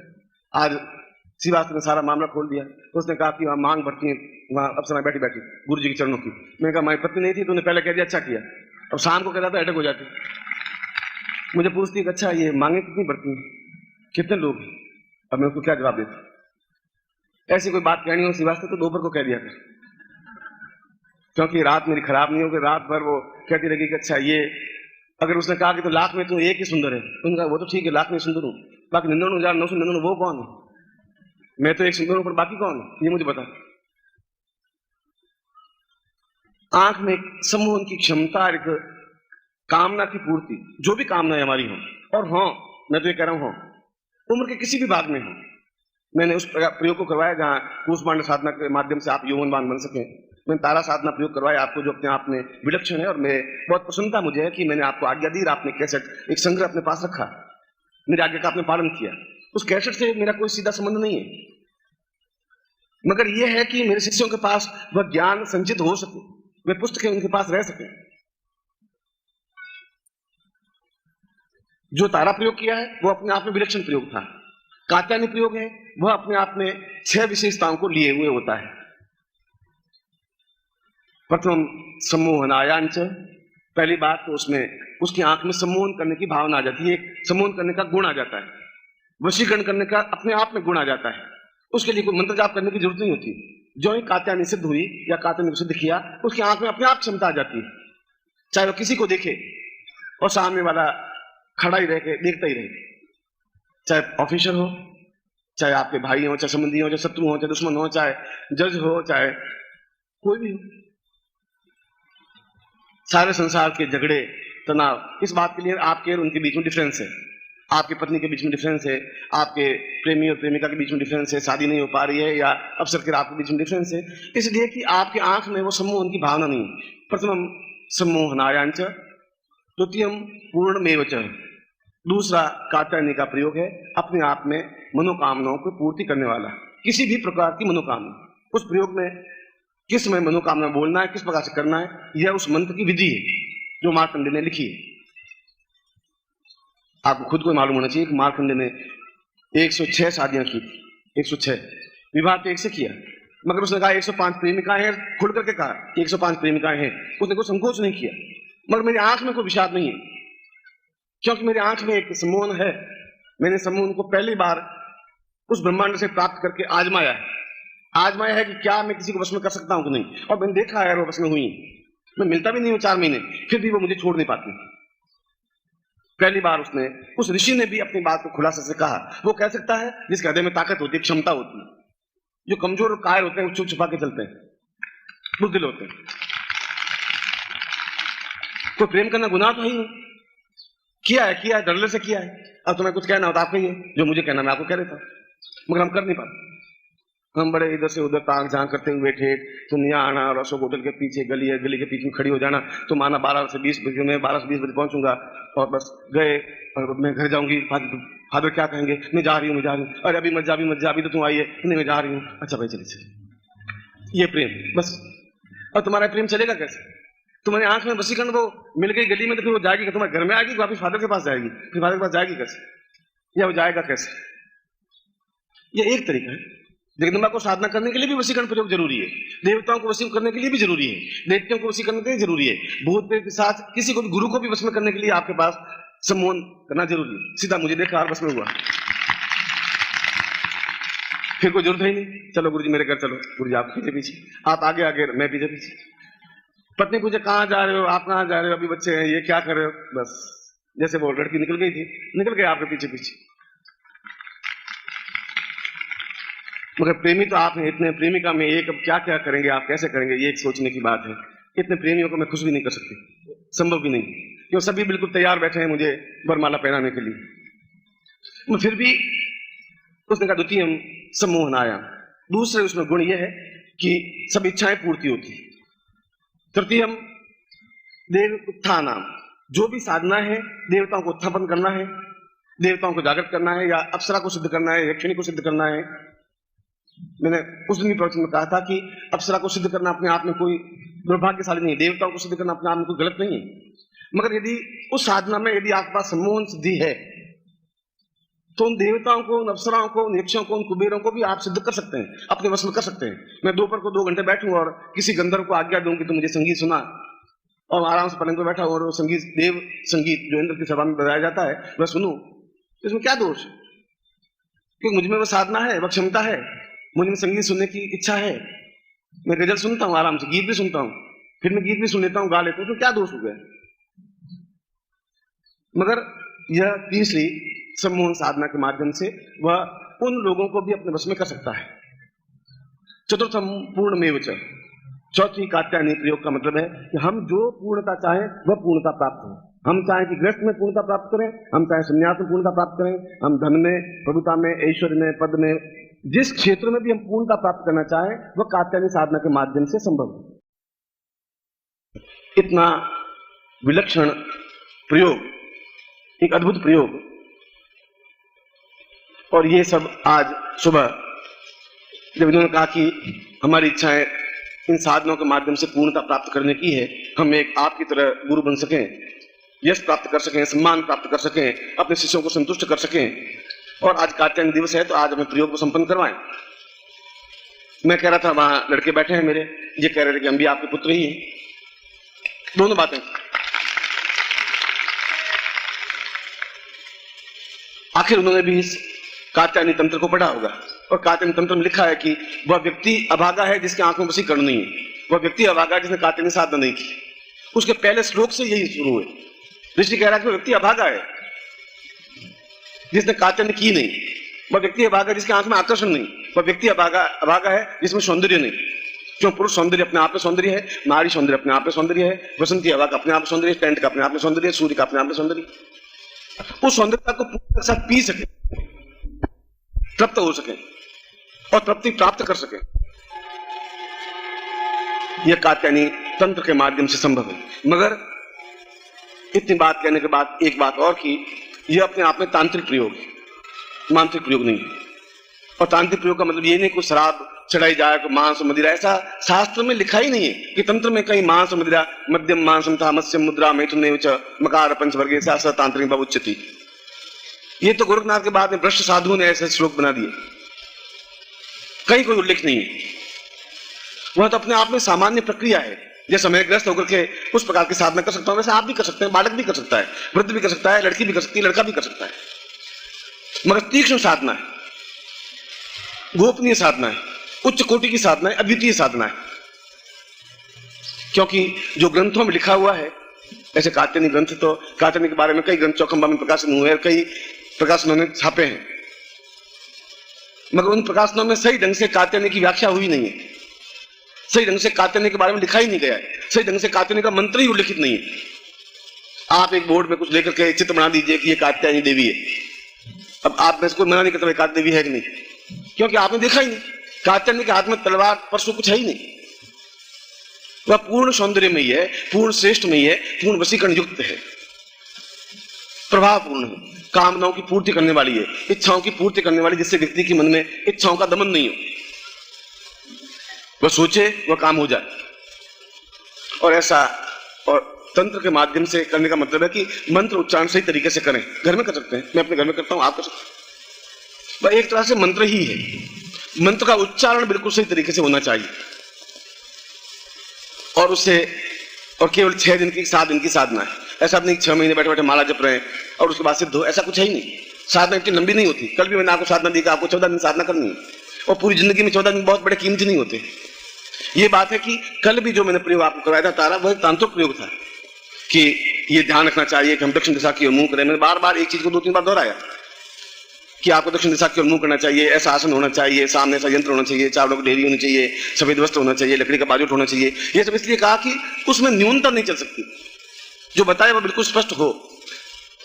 आज श्रीवास्तव ने सारा मामला खोल दिया। तो उसने कहा कि वहां मांग भरती है, वहां अप्सरा बैठी बैठी गुरु जी के चरणों की। मैंने कहा, हमारी पत्नी नहीं थी, तूने पहले कह दिया, अच्छा किया। अब शाम को कहता था अटक हो जाती। मुझे पूछती, अच्छा ये मांगे कितनी बढ़ती हैं, कितने लोग? अब मैं उसको क्या जवाब देता? ऐसी कोई बात कहनी हो श्रीवास्तव तो दोपहर को कह दिया कर, क्योंकि रात मेरी खराब नहीं होगी। रात भर वो कहती रहेगी कि अच्छा ये, अगर उसने कहा कि तो लाख में तो एक ही सुंदर है, तो उनका वो तो ठीक है, लाख में सुंदर हूं, बाकी 99,999 वो कौन है? मैं तो एक सुंदर हूं, पर बाकी कौन है ये मुझे बता। आंख में सम्मोहन की क्षमता, एक कामना की पूर्ति, जो भी कामनाएं हमारी हो, और हाँ मैं तो ये कह रहा हूं, उम्र के किसी भी भाग में हो। मैंने उस प्रयोग को करवाया जहां कूष्मांड साधना के माध्यम से आप यौवनवान बन सकें। मैंने तारा साधना प्रयोग करवाया आपको, जो अपने आप में विलक्षण है, और मैं बहुत प्रसन्नता मुझे है कि मैंने आपको आज्ञा दी, आपने कैसेट एक संग्रह अपने पास रखा, मेरी आज्ञा का आपने पालन किया। उस कैसेट से मेरा कोई सीधा संबंध नहीं है, मगर यह है कि मेरे शिष्यों के पास वह ज्ञान संचित हो सके, वे पुस्तकें उनके पास रह सके। जो तारा प्रयोग किया है वो अपने आप में विलक्षण प्रयोग था। कात्यायनी प्रयोग है वह अपने आप में 6 विशेषताओं को लिए हुए होता है। प्रथम सम्मोहन आयांच, पहली बात तो उसमें उसकी आंख में सम्मोहन करने की भावना आ जाती है, सम्मोहन करने का गुण आ जाता है, वशीकरण करने का अपने आप में गुण आ जाता है। उसके लिए कोई मंत्र जाप करने की जरूरत नहीं होती। जो ही कात्यायनी सिद्ध हुई या कात्यायनी को सिद्ध किया, उसकी आंख में अपने आप क्षमता आ जाती है, चाहे वो किसी को देखे और सामने वाला खड़ा ही रह के देखता ही रहे, चाहे ऑफिसर हो, चाहे आपके भाई हो, चाहे संबंधी हो, चाहे शत्रु हो, चाहे दुश्मन हो, चाहे जज हो, चाहे कोई भी हो। सारे संसार के झगड़े तनाव इस बात के लिए आपके और उनके बीच में डिफरेंस है, आपकी पत्नी के बीच में डिफरेंस है, आपके प्रेमी और प्रेमिका के बीच में डिफरेंस है, शादी नहीं हो पा रही है या अवसर के आपके बीच में डिफरेंस है, इसलिए कि आपकी आंख में वो सम्मोहन की भावना नहीं। प्रथमम सम्मोहनायांच द्वितीयम पूर्णमेव च। दूसरा कात्यायनी का प्रयोग है अपने आप में मनोकामनाओं को पूर्ति करने वाला, किसी भी प्रकार की मनोकामना। उस प्रयोग में किस समय मनोकामना बोलना है, किस प्रकार से करना है, यह उस मंत्र की विधि है जो मार्कंडे ने लिखी है। आपको खुद को मालूम होना चाहिए कि मार्कंडे ने 106 शादियां की थी, 106 विवाह तो एक से किया, मगर उसने कहा 105 प्रेमिकाएं हैं, खुल करके कहा कि 105 प्रेमिकाएं हैं, उसने कोई संकोच नहीं किया। मगर मेरी आंख में कोई विषाद नहीं है, क्योंकि मेरी आंख में एक सम्मोहन है। मैंने सम्मोहन को पहली बार उस ब्रह्मांड से प्राप्त करके आजमाया है कि क्या मैं किसी को वश में कर सकता हूं कि नहीं, और मैंने देखा है वो वश में हुई। मैं मिलता भी नहीं हूं 4 महीने, फिर भी वो मुझे छोड़ नहीं पाती। पहली बार उसने, उस ऋषि ने भी अपनी बात को खुलासा से कहा। वो कह सकता है जिसके हृदय में ताकत होती है, क्षमता होती है। जो कमजोर और कायर होते हैं वो छुप छुपा के चलते हैं, बुद्धिल होते हैं। तो प्रेम करना गुनाह तो ही नहीं, किया है डरले से किया है। अब तुम्हें कुछ कहना होता आप कहिए, जो मुझे कहना मैं आपको कह देता, मगर हम कर नहीं पाते। हम बड़े इधर से उधर ताक झांक करते हुए बैठे, तुम यहाँ आना और अशोक होटल के पीछे गली है, गली के पीछे में खड़ी हो जाना, तुम आना 12 से 20 बजे, मैं 12 से 20 बजे पहुंचूंगा और बस गए और मैं घर जाऊंगी। फादर क्या कहेंगे, मैं जा रही हूँ। अरे अभी मत जा, अभी तो तुम आई है। नहीं मैं जा रही हूँ। अच्छा भाई चलिए, ये प्रेम बस। और तुम्हारा प्रेम चलेगा कैसे? तुम्हारी आंख में वशीकरण वो मिल गई गली में, तो फिर वो जाएगी, तुम्हारे घर में आएगी, वापिस फादर के पास जाएगी, फिर फादर के पास जाएगी कैसे, या वो जाएगा कैसे? ये एक तरीका है। जगदम्बा को साधना करने के लिए भी वशीकरण प्रयोग जरूरी है, देवताओं को वशीकरण करने के लिए भी जरूरी है, दैत्यों को वशीकरण करने के लिए जरूरी है, भूत प्रेत के साथ किसी को भी, गुरु को भी वश में करने के लिए आपके पास सम्मोहन करना जरूरी है। सीधा मुझे देखा और वश में हुआ, फिर कोई जरूरत है ही नहीं। चलो गुरु जी मेरे घर चलो, गुरु जी आप पीछे पीछे, आप आगे आगे, मैं पीछे पीछे। पत्नी पूछे कहाँ जा रहे हो, आप कहाँ जा रहे हो, अभी बच्चे हैं, ये क्या कर रहे हो, बस जैसे वो लड़की निकल गई थी, निकल गए आपके पीछे पीछे। मगर प्रेमी तो आप हैं, इतने प्रेमिका में एक, अब क्या क्या करेंगे आप, कैसे करेंगे, ये एक सोचने की बात है। इतने प्रेमियों को मैं खुश भी नहीं कर सकती, संभव भी नहीं, क्यों सभी बिल्कुल तैयार बैठे हैं मुझे वरमाला पहनाने के लिए। फिर भी उसने कहा द्वितीय सम्मोहन आया। दूसरे उसमें गुण यह है कि सब इच्छाएं पूर्ति होती। तृतीयम देव उत्थान, जो भी साधना है देवताओं को उत्थापन करना है, देवताओं को जागृत करना है, या अप्सरा को सिद्ध करना है, यक्षिणी को सिद्ध करना है। मैंने उस दिन भी प्रवचन में कहा था कि अप्सरा को सिद्ध करना अपने आप में कोई दुर्भाग्यशाली नहीं है, देवताओं को सिद्ध करना अपने आप में कोई गलत नहीं है। मगर यदि उस साधना में यदि आपके पास सम्मोहन सिद्धि है, तो उन देवताओं को, उन अप्सराओं को, उन यक्षों को, उन कुबेरों को भी आप सिद्ध कर सकते हैं, अपने वश में कर सकते हैं। मैं दोपहर को 2 घंटे बैठूं और किसी गंधर्व को आज्ञा दूं कि तुम मुझे संगीत सुना, और आराम से पलंग पर बैठा और वो संगीत, देव संगीत जो इंद्र की सभा में बजाया जाता है, वह सुनूं, इसमें क्या दोष? क्योंकि मुझ में वो साधना है, वह क्षमता है, मुझ में संगीत सुनने की इच्छा है। मैं गजल सुनता हूँ आराम से, गीत भी सुनता हूँ, फिर मैं गीत भी सुन लेता हूँ, गा लेता हूँ, तो क्या दोष हो गया? मगर यह तीसरी सम्मोहन साधना के माध्यम से वह उन लोगों को भी अपने वश में कर सकता है। चतुर्थम पूर्णमेव च, चौथी कात्यायनी प्रयोग का मतलब है कि हम जो पूर्णता चाहें वह पूर्णता प्राप्त हो। हम चाहें कि गृहस्थ में पूर्णता प्राप्त करें, हम चाहें संन्यास में पूर्णता प्राप्त करें, हम धन में, प्रभुता में, ऐश्वर्य में, पद में, जिस क्षेत्र में भी हम पूर्णता प्राप्त करना चाहें वह कात्यायनी साधना के माध्यम से संभव है। इतना विलक्षण प्रयोग, एक अद्भुत प्रयोग, और ये सब आज सुबह जब इन्होंने कहा कि हमारी इच्छाएं इन साधनों के माध्यम से पूर्णता प्राप्त करने की है, हम एक आपकी तरह गुरु बन सकें, यश प्राप्त कर सकें, सम्मान प्राप्त कर सकें, अपने शिष्यों को संतुष्ट कर सकें, और आज कात्यायनी दिवस है तो आज हमें प्रयोग को संपन्न करवाएं। मैं कह रहा था, वहां लड़के बैठे हैं मेरे, ये कह रहे थे कि हम भी आपके पुत्र ही हैं। दोनों बातें। आखिर उन्होंने भी इस कात्यायनी तंत्र को पढ़ा होगा और कात्यायनी तंत्र में लिखा है कि वह व्यक्ति अभागा है जिसके आंख में वशीकरण नहीं है, वह व्यक्ति अभागा है जिसने कात्यायनी साधना नहीं की। उसके पहले श्लोक से यही शुरू है। ऋषि कह रहा है कि वह व्यक्ति अभागा है जिसने कात्यायनी की नहीं, वह व्यक्ति अभागा है जिसके आंख में आकर्षण नहीं, वह व्यक्ति अभागा है जिसमें सौंदर्य नहीं। क्यों? पुरुष सौंदर्य अपने आप में सौंदर्य है, नारी सौंदर्य अपने आप में सौंदर्य है, बसंती हवा का अपने आप में सौंदर्य, टेंट का अपने आप में सौंदर्य है, सूर्य का अपने आप में सौंदर्य। उस सौंदर्यता को पूरे साथ पी सके, तृप्त हो सके और तृप्ति प्राप्त कर सके, यह कात्यायनी तंत्र के माध्यम से संभव है। मगर इतनी बात कहने के बाद एक बात और की, यह अपने आप में तांत्रिक प्रयोग है, मांत्रिक प्रयोग नहीं है। और तांत्रिक प्रयोग का मतलब ये नहीं कि शराब चढ़ाई जाए, मांस मदिरा, ऐसा शास्त्र में लिखा ही नहीं है कि तंत्र में कहीं मांस मदिरा, मध्यम मांसम था मत्स्यम मुद्रा मैथुन मकार पंचवर्ग शास्त्र तांत्रिक बहुच्यति। ये तो गोरखनाथ के बाद में भ्रष्ट साधुओं ने ऐसे श्लोक बना दिए, कहीं कोई उल्लेख नहीं है। वह तो अपने आप में सामान्य प्रक्रिया है। जैसे मैं ग्रस्त होकर के उस प्रकार की साधना कर सकता हूं, वैसे आप भी कर सकते हैं, बालक भी कर सकता है, वृद्ध भी कर सकता है, लड़की भी कर सकती है, लड़का भी कर सकता है। मगर तीक्ष्ण साधना है, गोपनीय साधना है, उच्च कोटि की साधना है, अद्वितीय साधना है। क्योंकि जो ग्रंथों में लिखा हुआ है, ऐसे कात्यायनी ग्रंथ, तो कात्यायनी के बारे में कई ग्रंथ चौखंबा में प्रकाशन हुए हैं, कई प्रकाशनों ने छापे हैं, मगर उन प्रकाशनों में सही ढंग से कात्यायनी की व्याख्या हुई नहीं है, सही ढंग से कात्यायनी के बारे में लिखा ही नहीं गया है, सही ढंग से कात्यायनी का मंत्र ही उल्लिखित नहीं है। आप एक बोर्ड में कुछ लेकर के चित्र बना दीजिए कि ये कात्यायनी देवी है, अब आप में इसको मना नहीं करते कात्यायनी देवी है कि नहीं, क्योंकि आपने देखा ही नहीं। कात्यायनी के हाथ में तलवार परशु कुछ है ही नहीं, वह पूर्ण सौंदर्य में ही है, पूर्ण श्रेष्ठ में ही है, पूर्ण वशीकरण युक्त है, प्रभावपूर्ण है, कामनाओं की पूर्ति करने वाली है, इच्छाओं की पूर्ति करने वाली, जिससे व्यक्ति के मन में इच्छाओं का दमन नहीं हो, वह सोचे वह काम हो जाए। और ऐसा और तंत्र के माध्यम से करने का मतलब है कि मंत्र उच्चारण सही तरीके से करें। घर में कर सकते हैं, मैं अपने घर में करता हूं, आप कर सकते हैं। वह एक तरह से मंत्र ही है, मंत्र का उच्चारण बिल्कुल सही तरीके से होना चाहिए। और उससे और केवल 6 दिन की 7 दिन की साधना है, ऐसा नहीं 6 महीने बैठे बैठे माला जप रहे हैं और उसके बाद सिद्ध हो, ऐसा कुछ है ही नहीं। साधना इतनी लंबी नहीं होती। कल भी मैंने आपको साधना दी कि आपको 14 दिन साधना करनी है, और पूरी जिंदगी में 14 दिन बहुत बड़े कीमती नहीं होते। ये बात है कि कल भी जो मैंने प्रयोग आपको करवाया था तारा, वह एक तांत्रिक प्रयोग था कि ये ध्यान रखना चाहिए कि हम दक्षिण दिशा की ओर मुंह करें। मैंने बार बार एक चीज को 2-3 बार दोहराया कि आपको दक्षिण दिशा की ओर मुंह करना चाहिए, ऐसा आसन होना चाहिए, सामने ऐसा यंत्र होना चाहिए, चावलों की ढेरी होनी चाहिए, सफेद वस्त्र होना चाहिए, लकड़ी का बाजूट होना चाहिए। ये सब इसलिए कहा कि उसमें न्यूनता नहीं चल सकती, जो बताया वह बिल्कुल स्पष्ट हो।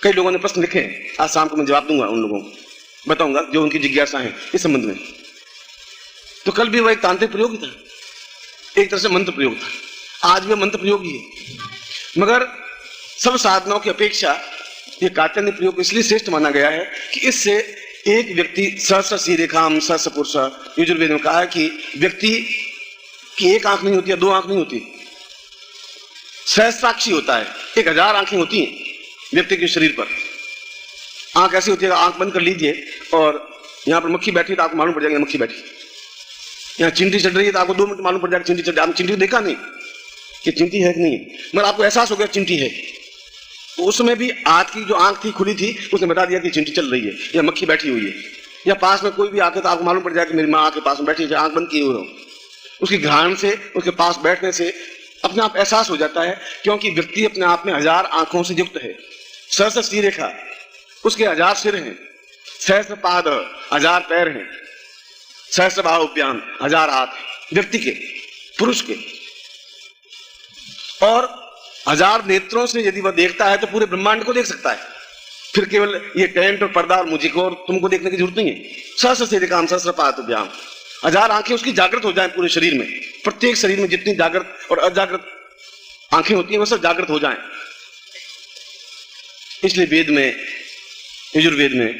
कई लोगों ने प्रश्न लिखे, आज शाम को मैं जवाब दूंगा, उन लोगों को बताऊंगा जो उनकी जिज्ञासा है इस संबंध में। तो कल भी वह एक तांत्रिक प्रयोग ही था, एक तरह से मंत्र प्रयोग था, आज भी मंत्र प्रयोग ही है। मगर सब साधनाओं की अपेक्षा ये कात्यायनी प्रयोग इसलिए श्रेष्ठ माना गया है कि इससे एक व्यक्ति सहस्र श्रीरेखाम सहस्र पुरुष, यजुर्वेद में कहा है कि व्यक्ति की एक आंख नहीं होती या 2 आंख नहीं होती, सहस्राक्षी होता है, 1000 आंखें होती हैं व्यक्ति के शरीर पर। आंख ऐसी होती है, आंख बंद कर लीजिए और यहाँ पर मक्खी बैठी तो आपको मालूम पड़ जाएगा मक्खी बैठी, यहाँ चिंटी चढ़ रही है तो आपको 2 मिनट मालूम पड़ जाएगा चिंटी चढ़ रही है। आपने चिंटी देखा नहीं कि चिंटी है कि नहीं, मगर आपको एहसास हो गया चिंटी है। तो उसमें भी हाथ की जो आंख थी खुली थी, उसने बता दिया कि चिंटी चल रही है या मक्खी बैठी हुई है, या पास में कोई भी आके तो आपको मालूम पड़ जाएगा कि मेरी माँ आके पास में बैठी है, आंख बंद किए हुए हो। उसकी घ्राण से, उसके पास बैठने से अपने आप एहसास हो जाता है, क्योंकि व्यक्ति अपने आप में 1000 आंखों से युक्त है। सहस्र श्रीरेखा, उसके 1000 सिर हैं, सहस्र पाद 1000 पैर हैं, सहस्र बाहुभ्याम 1000 हाथ व्यक्ति के, पुरुष के, और 1000 नेत्रों से यदि वह देखता है तो पूरे ब्रह्मांड को देख सकता है। फिर केवल ये टेंट और पर्दा और मुझे को और तुमको देखने की जरूरत नहीं है। सहस्र श्रीरेखाम सहस्र पादभ्याम, 1000 आंखें उसकी जागृत हो जाएं पूरे शरीर में, प्रत्येक शरीर में जितनी जागृत और अजागृत आंखें होती हैं वह सब जागृत हो जाएं। इसलिए वेद में, यजुर्वेद में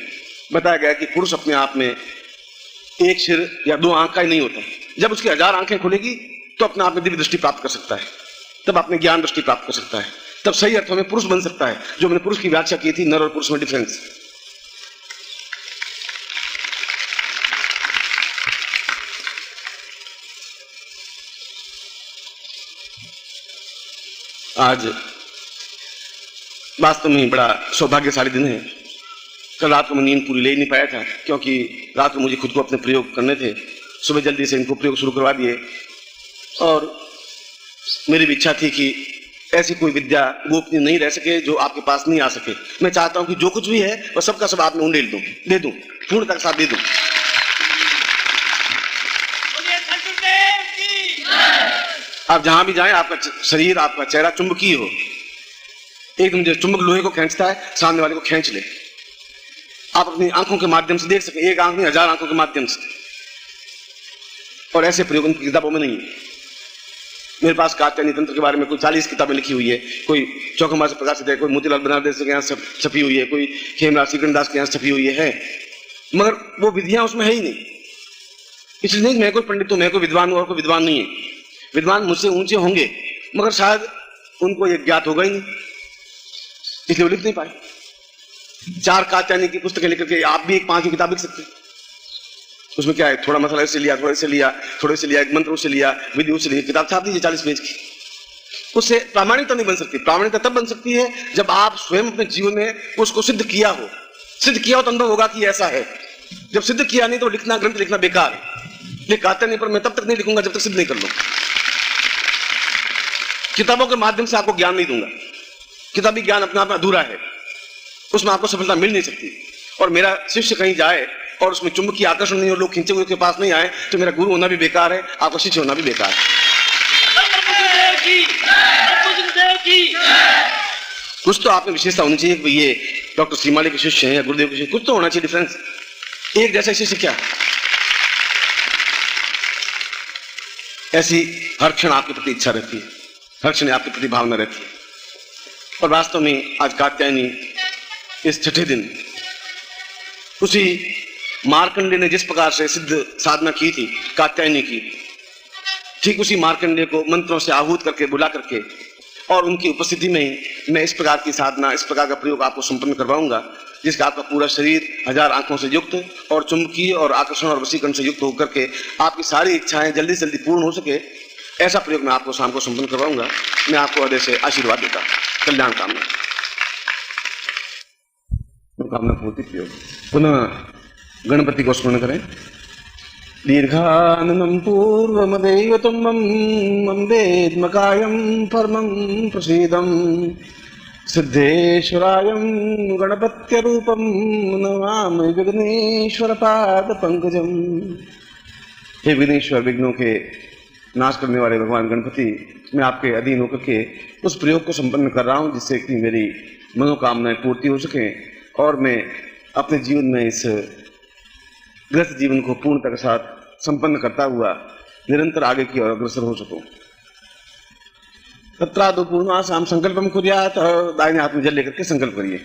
बताया गया कि पुरुष अपने आप में एक सिर या 2 आंख का ही नहीं होता। जब उसकी 1000 आंखें खुलेगी तो अपने आप में दिव्य दृष्टि प्राप्त कर सकता है, तब अपने ज्ञान दृष्टि प्राप्त कर सकता है, तब सही अर्थों में पुरुष बन सकता है। जो मैंने पुरुष की व्याख्या की थी, नर और पुरुष में डिफरेंस। आज वास्तव में बड़ा सौभाग्यशाली दिन है कल रात को मैं नींद पूरी ले ही नहीं पाया था, क्योंकि रात को मुझे खुद को अपने प्रयोग करने थे। सुबह जल्दी से इनको प्रयोग शुरू करवा दिए, और मेरी भी इच्छा थी कि ऐसी कोई विद्या गोपनीय नहीं रह सके जो आपके पास नहीं आ सके। मैं चाहता हूं कि जो कुछ भी है वह सबका सब आप में उंडेल दूं, दे दूं, पूर्णता के साथ दे दूं। आप जहां भी जाएं, आपका शरीर, आपका चेहरा चुंबकीय हो, एकदम जैसे चुंबक लोहे को खींचता है, सामने वाले को खींच ले। आप अपनी आंखों के माध्यम से देख सके, एक आंख नहीं 1000 आंखों के माध्यम से। और ऐसे प्रयोग उनकी किताबों में नहीं है। मेरे पास कात्यायनी तंत्र के बारे में कोई 40 किताबें लिखी हुई है, कोई चौकमा से प्रकाशित है, कोई मोतीलाल बनारस के यहाँ छपी हुई है, कोई खेमराज श्रीकंठदास के यहाँ छपी हुई है, मगर वो विधियां उसमें है ही नहीं। इसलिए नहीं मैं कोई पंडित हूं, मैं कोई विद्वान हूं और कोई विद्वान नहीं है। विद्वान मुझसे ऊंचे होंगे, मगर शायद उनको ये ज्ञात होगा ही नहीं, इसलिए वो लिख नहीं पाए। 4 कात्यायनी की पुस्तकें लिख करके आप भी एक 5 की किताब लिख सकते हैं। उसमें क्या है, थोड़ा मसाला इससे लिया, थोड़ा इससे लिया, थोड़े से लिया, एक मंत्र उससे लिया, विधि उससे लिया, किताब छाप दीजिए 40 पेज की। उससे प्रामाणिकता नहीं बन सकती। प्रामाणिकता तब बन सकती है जब आप स्वयं अपने जीवन में उसको सिद्ध किया हो। सिद्ध किया हो तो अनुभव होगा कि ऐसा है। जब सिद्ध किया नहीं तो लिखना, ग्रंथ लिखना बेकार है। ये कात्यायनी पर मैं तब तक नहीं लिखूंगा जब तक सिद्ध नहीं कर लूं। किताबों के माध्यम से आपको ज्ञान नहीं दूंगा। किताबी ज्ञान अपना आप अधूरा है, उसमें आपको सफलता मिल नहीं सकती। और मेरा शिष्य कहीं जाए और उसमें चुंबकीय आकर्षण नहीं और लोग खींचे हुए उसके पास नहीं आए तो मेरा गुरु होना भी बेकार है, आपका शिष्य होना भी बेकार है। कुछ तो आप में विशेषता होनी चाहिए कि ये डॉक्टर श्रीमाली के शिष्य हैं या गुरुदेव के शिष्य, कुछ तो होना चाहिए डिफरेंस। एक जैसा शिष्य क्या, ऐसी हर क्षण आपके प्रति इच्छा रहती है, हर क्षण आपके प्रति भावना रहती है। और वास्तव में आज कात्यायनी इस छठे दिन उसी मार्कंडेय ने जिस प्रकार से सिद्ध साधना की थी कात्यायनी की, ठीक उसी मार्कंडेय को मंत्रों से आहूत करके बुला करके और उनकी उपस्थिति में ही मैं इस प्रकार की साधना, इस प्रकार का प्रयोग आपको संपन्न करवाऊंगा, जिसका आपका पूरा शरीर 1000 आंखों से युक्त और चुंबकीय और आकर्षण और वशीकरण से युक्त होकर के आपकी सारी इच्छाएं जल्दी से जल्दी पूर्ण हो सके, ऐसा प्रयोग मैं आपको शाम को संपन्न करवाऊंगा। मैं आपको हृदय से आशीर्वाद देता हूं। कल्याण कामना पूर्ति प्रयोग। पुनः गणपति को स्मरण करें। दीर्घाननं पूर्वमदेव तुमं वन्देत्मकायं परमं प्रसीदं सिद्धेश्वरायं गणपत्यरूपं नमामि विघ्नेश्वरपादपङ्कजं। हे विघ्नेश्वर, विघ्नों के नाश करने वाले भगवान गणपति, मैं आपके अधीन होकर के उस प्रयोग को संपन्न कर रहा हूं जिससे कि मेरी मनोकामनाएं पूर्ति हो सके और मैं अपने जीवन में इस ग्रस्त जीवन को पूर्णता के साथ संपन्न करता हुआ निरंतर आगे की ओर अग्रसर हो सकूं। तत्रादो पूर्णमासां संकल्पम कुर्यात्। दाहिने हाथ में जल लेकर के संकल्प करिए।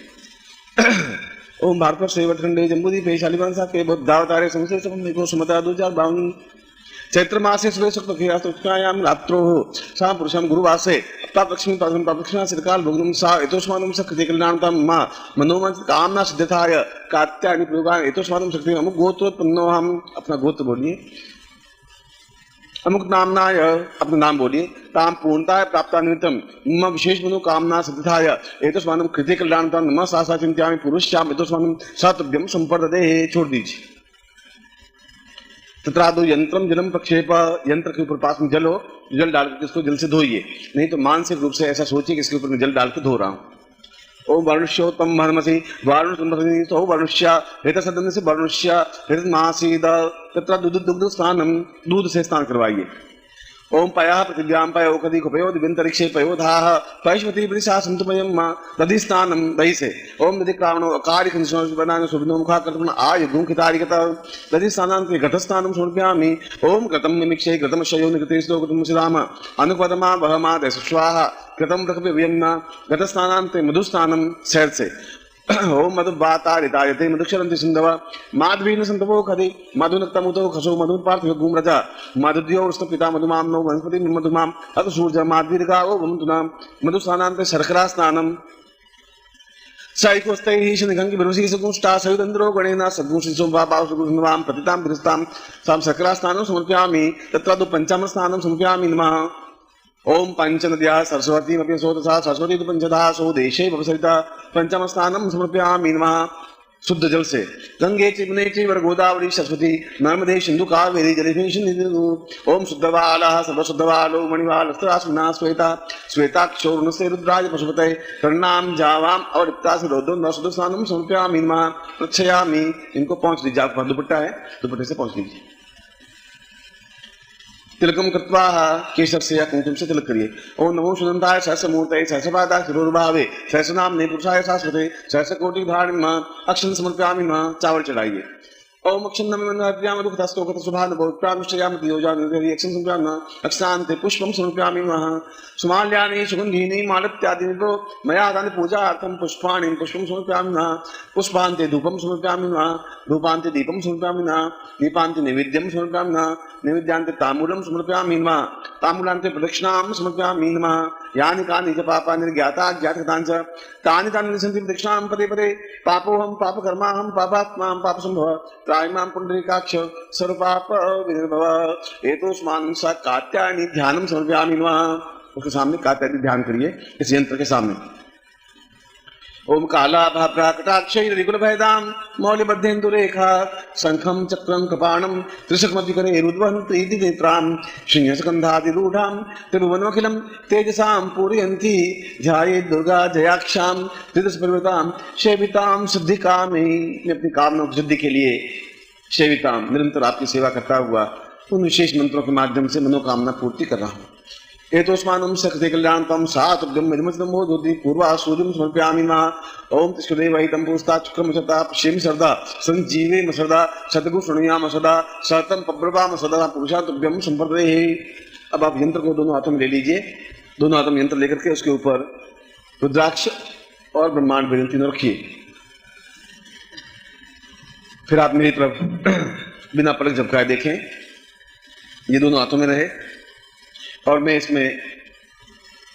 ओम भारत सेवटखंडे जम्बूदीपे शालिवांसा के बुद्धावतारे संशय सबम सुमता 2052 चैत्र मासे सुरेशयाम रात्रो सा पुरुषम गुरुवासे प्राप्लक्ष्मी प्राप्लक्ष्मी सिरकाल भोगनुम सा एतोस्मानुम सकृते कल्याणताम मां मनोमन कामना सिद्धताय कात्यायनी प्रयोगान एतोस्मानुम शक्ति अमुक गोत्रोत्पन्नो। हम अपना गोत्र बोलिए, अमुक नामनाय अपना नाम बोलिए, ताम पूर्णताय प्राप्ता निमित्तम मम विशेष मनोकामना सिद्धताय एतोस्मानुम कृते कल्याणताम नमः सा चिंत्यामि पुरुष्याम एतोस्मानुम सातभ्यम संपर्दते। छोड़ दीजिए। तत्रादो यंत्रम जलम प्रक्षेप। यंत्र के ऊपर पास में जल हो, जल डाल के इसको जल से धोइए, नहीं तो मानसिक रूप से ऐसा सोचिए कि इसके ऊपर मैं जल डाल के धो रहा हूं। ओम वरुष्योत्तम महर्मसि वारुण तो वरुष्य हेत सदन से वरुष्य हेत मासीद। तत्र दुग्ध स्नानम, दूध से स्नान करवाइए। ओम पयः पृथिव्यां पयो कदि कुपयो दिव्यंतरिक्षे पयोधाः पैश्वती वृषा सन्तुपयं मा दधि स्नानम, दही से। ओम दधि क्रावणो अकारिक बनाने सुबिनो मुखा कर्तन आय गुंखितारिकता दधि स्नानान्ते घटस्नानं समर्पयामि। ओम कृतं निमिक्षे कृतं शयो निकृतेस्तो कृतं सिराम अनुपदमा वहमा दशस्वाहा कृतं रखव्यम्ना घटस्नानान्ते मधुस्नानं सैर से। ओम मधुबातारितायते मधुक्षरन्ति सिन्धवा माधवीन संतवो खदि मधुनक्तमुतो खसो मधुपार्थिव गुमरजा मधुद्यो वृष्ण पिता मधुमाम्नो वनस्पति मधुमाम अत सूर्य माधवीर्गावो वमुतुनाम मधुस्नानान्ते शर्करा स्नानम साइकोस्तैः शनिगंगि बिरुसी सकुष्टा सयुदन्द्रो गणेन सद्गुंसिसो भापाव सुगुंसवाम प्रतिताम बिरस्ताम साम शर्करा स्नानं समर्पयामि। तत्रादो पंचामृत स्नानं समर्पयामि नमः। ओम पंचनद्या सरस्वती सोतसा सरस्वती पंचधा सो देशे भवसरिता पंचम स्नानं समर्पयामि नमः। शुद्ध जल से। गंगे चिमने चिवर गोदावरी सरस्वती नर्मदे सिंधु कावेरी जलेशु। ओम शुद्धवालः सर्वशुद्धवालो मणिवालस्त्रास्मिना श्वेता श्वेताक्षोरुण से रुद्राज पशुपते कर्णाम जावाम और इत्ता से रोदो नसुदसानम समर्पयामि नमः प्रक्षयामि। इनको पहुंच लीजिए, आप दुपट्टा है, दुपट्टे से पहुंच लीजिए। तिलकम कृत्वा केसर से या कुंकुम से तिलक करिए। ओम नमो सुनंताय सहस्रमूर्तये सहस्रपादाय शिरोर्भावे सहस्रनाम्ने पुरुषाय शाश्वते सहस्रकोटि धारिणीं अक्षं समर्पयामि नमः। चावल चढ़ाइए। ओम अक्षन्नम नमः दुःखतस्तोकत सुभान बहुप्रामिष्टयामि दियोजानि अक्षं समर्पयामि नमः। अक्षान्ते पुष्पं समर्पयामि नमः। सुमाल्यानि सुगन्धीनि मालत्यादीनि मया दानि पूजार्थं पुष्पाणि पुष्पं समर्पयामि नमः। पुष्पान्ते धूपं समर्पयामि नमः। धूपान्ते दीपं समर्पयामि नमः। दीपान्ते नैवेद्यं समर्पयामि नमः। नैवेद्यान्ते ताम्बूलं समर्पयामि नमः। ताम्बूलान्ते प्रदक्षिणां समर्पयामि नमः। यानि कानि च पापानि ज्ञाता ज्ञातकृतानि च तानि तानि निसन्ति प्रदक्षिणां पदे पदे। पापोऽहं पापकर्माहं पापात्मा पापसम्भवः त्रायमां पुण्डरीकाक्ष सर्वपाप विनिर्भव। एतोस्मान् सा कात्यायनी ध्यानं समर्पयामि नमः। उसके सामने कात्यायनी ध्यान करिए, इस यंत्र के सामने। ओम कालाभाप्राकटाक्षैर्विगुलभेदां मौल्यबद्धेन्दुरेखा शंखं चक्रं कृपाणं त्रिशक्मतिकरे रुद्वहन्तीति नेत्रां सिंहस्कन्धादिरूढां त्रिभुवनमखिलं तेजसां पूरयन्ती ध्यायेत् दुर्गा जयाक्षां त्रिदशपरिवृतां सेवितां सिद्धिकामे। मैं अपनी कामनाओं की सिद्धि के लिए सेवितां निरंतर आपकी सेवा करता हुआ उन विशेष मंत्रों के माध्यम से मनोकामना पूर्ति कर रहा हूँ। एतोस्मानं सकृते कल्याणपं सातुभ्यं यजमचितं मोदोति पूर्वा सूर्यं समर्पयामि नमः। ओम तिष्ठदेवहितं पुस्ता चक्रमशता पश्येमि सरदा संजीवेम सरदा सद्गु शृणुयाम सदा सततं पब्रवाम सदा पुरुषातुभ्यं संप्रदेहि। अब आप यंत्र को दोनों हाथों में ले लीजिए। दोनों हाथों में यंत्र लेकर के उसके ऊपर रुद्राक्ष और ब्रह्मांड भेदन तीनों रखिए। फिर आप मेरी तरफ बिना पलक झपकाए देखें। ये दोनों हाथों में रहे और मैं इसमें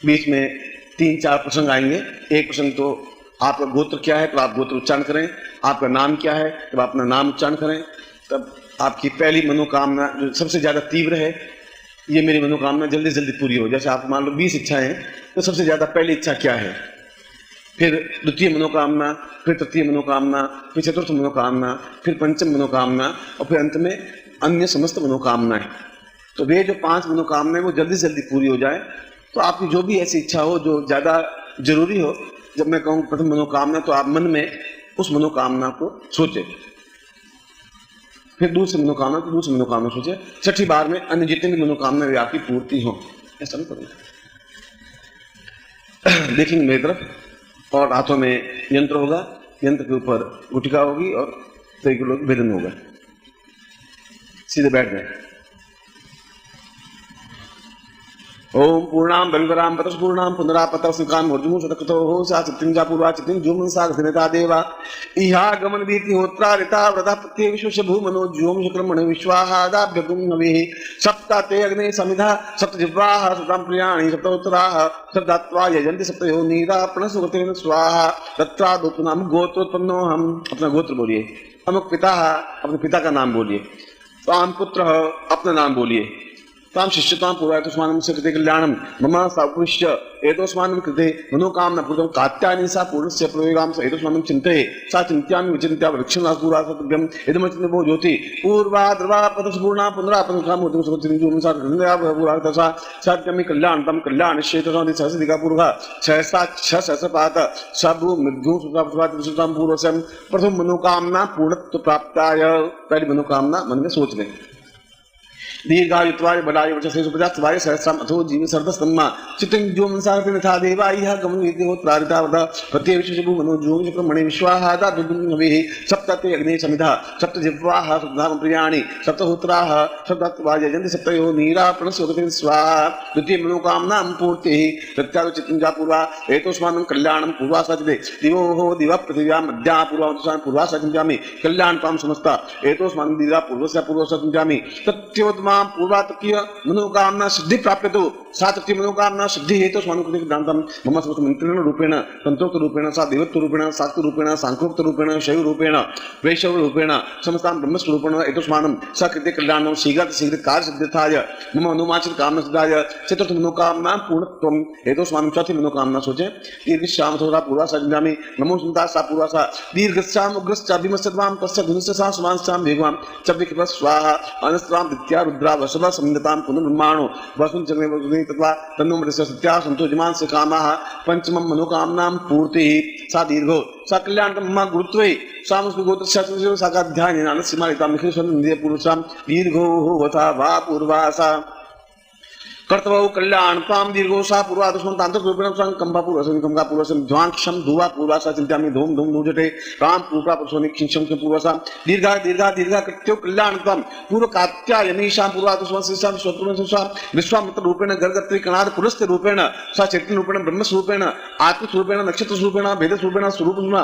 बीच में 3-4 प्रसंग आएंगे। एक प्रसंग तो आपका गोत्र क्या है, तो आप गोत्र उच्चारण करें। आपका नाम क्या है, तब अपना नाम उच्चारण करें। तब आपकी पहली मनोकामना जो सबसे ज्यादा तीव्र है, ये मेरी मनोकामना जल्दी जल्दी पूरी हो। जैसे आप मान लो 20 इच्छाएं हैं, तो सबसे ज्यादा पहली इच्छा क्या है, फिर द्वितीय मनोकामना, फिर तृतीय मनोकामना, फिर चतुर्थ मनोकामना, फिर पंचम मनोकामना और फिर अंत में अन्य समस्त मनोकामनाएं। तो वे जो 5 मनोकामनाएं वो जल्दी जल्दी पूरी हो जाए। तो आपकी जो भी ऐसी इच्छा हो जो ज्यादा जरूरी हो, जब मैं कहूँ प्रथम मनोकामना, तो आप मन में उस मनोकामना को सोचे। फिर दूसरी मनोकामना, तो दूसरी मनोकामना सोचे। छठी बार में अन्य जितनी भी मनोकामना वे आपकी पूर्ति हो। ऐसा नहीं करूँगा। देखेंगे मेरी तरफ, और हाथों में यंत्र होगा, यंत्र के ऊपर गुटिका होगी और त्रिगुण भेदन होगा। सीधे बैठ गए। ओम पूर्णाम बलिवराम पतस्पूर्णाम पुनरापतः सुकाम अर्जुन सतकृतो हो सा चित्तिंजा पूर्वा चित्तिं जुमन सा घनता देवा इहा गमन भीति होत्रा ऋता व्रता प्रत्येक विश्व भूमनो ज्योम शुक्रमण विश्वाहादाभ्यगुम नवेः सप्ताते अग्ने समिधा सप्तजिह्वाः सुतां प्रियाणि सप्तोत्तराः सप्तात्वा यजन्ति सप्तयो नीरा प्रणसुगतेन स्वाहा तत्रादुत्तमं गोत्रोत्पन्नो हम। अपना गोत्र बोलिए। अमुक पिता, अपने पिता का नाम बोलिए। ताम पुत्र, अपना नाम बोलिए। ताम शिष्यतां पूर्वायतोस्मानं कृते कल्याणं मम सापुष्य एतोस्मानं कृते मनोकामना पूर्वं कात्यायनी सा पूर्णस्य प्रयोगां स एतोस्मानं चिन्तये सा चिन्त्यामि विचिन्त्य वृक्षनास्पूर्वासतुभ्यं यदमचिन्तो ज्योति पूर्वा द्रवा पतस्पूर्णा पुनरापतकाम होतं सुखतिंजुमसा पूर्वातसा सत्यमि कल्याणतं कल्याणश्चेतसोनि सहस्रदिका पूर्वा सहसा सहस्रपात सबु मृद्यु सुतां पूर्वसं प्रथम मनोकामना पूर्णत्व प्राप्ताय। पहली मनोकामना मन में सोच लें। दीर्घायुत्वाय बलाय वचसे सुप्रजात्वाय सहस्राम अथो जीव सर्वस्तम्मा चित्तं जो मनसारते नथा देवा इह गमन विद्य हो प्रारिता वदा प्रत्येक विश्व मनो जो क्रमणे विश्वाहादा दुर्गुणवेः सप्तते अग्ने समिधा सप्तजिह्वाः सप्तधाम प्रियाणि सप्तहोत्राः सप्तत्वाय यजन्ति सप्तयो नीरा प्रणस्योगते स्वाहा। द्वितीय मनोकामनां पूर्तिः प्रत्यादो चित्तिंजा पूर्वा एतोस्मानं कल्याणं पूर्वा सचते दिवो दिवा पृथिव्यां मध्या पूर्वा सचिन्त्यामि कल्याणपां समस्ता एतोस्मानं दिवा पूर्वस्य पूर्वस्य चिन्त्यामि तत्योत्तमा पूर्वातकीय मनोकामना सिद्धि प्राप्य तो सातक्ति मनोकामना सिद्धि हेतु स्वानुकृतिक दानतम मम समस्त मंत्रेण रूपेण तंत्रोक्त रूपेण सा देवत्व रूपेण शाक्ति रूपेण सांख्योक्त रूपेण शैव रूपेण वैशव रूपेण समस्तां ब्रह्मस्वरूपेण एतस्मानं सकृते कल्याणं शीघ्र कार्य सिद्धाय मम अनुमाचित कामना सिद्धाय चतुर्थ मनोकामना पूर्णत्वम एतस्मानं चौथी मनोकामना सोचे दीर्घश्याम थोड़ा पूर्वा संजामि नमो सुंदर सा पूर्वा सा दीर्घश्याम उग्रश्च विमस्तवाम तस्य धनुष्य सा समांश्याम भेगवाम चव्विकृत स्वाहा अनस्त्राम विद्या रुद्रा वसव संहिताम पुनर्ब्रह्माणो वसुन चक्रे वसुनि तत्वा तन्नो मृत्य सत्या संतोषमान से कामाः पंचमं मनोकामनां पूर्ति सा दीर्घो सा कल्याणकं मम गुरुत्वे सामस्क गोत्र शास्त्र साकाध्याय नानसीमालिता मिखेश्वर निधि पुरुषां दीर्घो वथा वा पूर्वासा कर्तव्य कल्याण ताम दीर्घो सा पूर्वादुष्मं तांत्रिक रूपेण संकंभा पूर्वसं कंभा पूर्वसं ध्वांक्षम धुवा पूर्वासा चिंतामि धूम धूम धूजटे काम पूर्वा पुरुषोनि खिंचम के पूर्वसा दीर्घा दीर्घा दीर्घा कृत्यो कल्याण ताम पूर्व कात्यायनी शाम पूर्वादुष्मं सिसाम स्वतुमं सा विश्वामित्र रूपेण गर्गत्री कणाद पुरस्ते रूपेण सा चैतन्य रूपेण ब्रह्म स्वरूपेण आत्म स्वरूपेण नक्षत्र स्वरूपेण भेद स्वरूपेण स्वरूपमा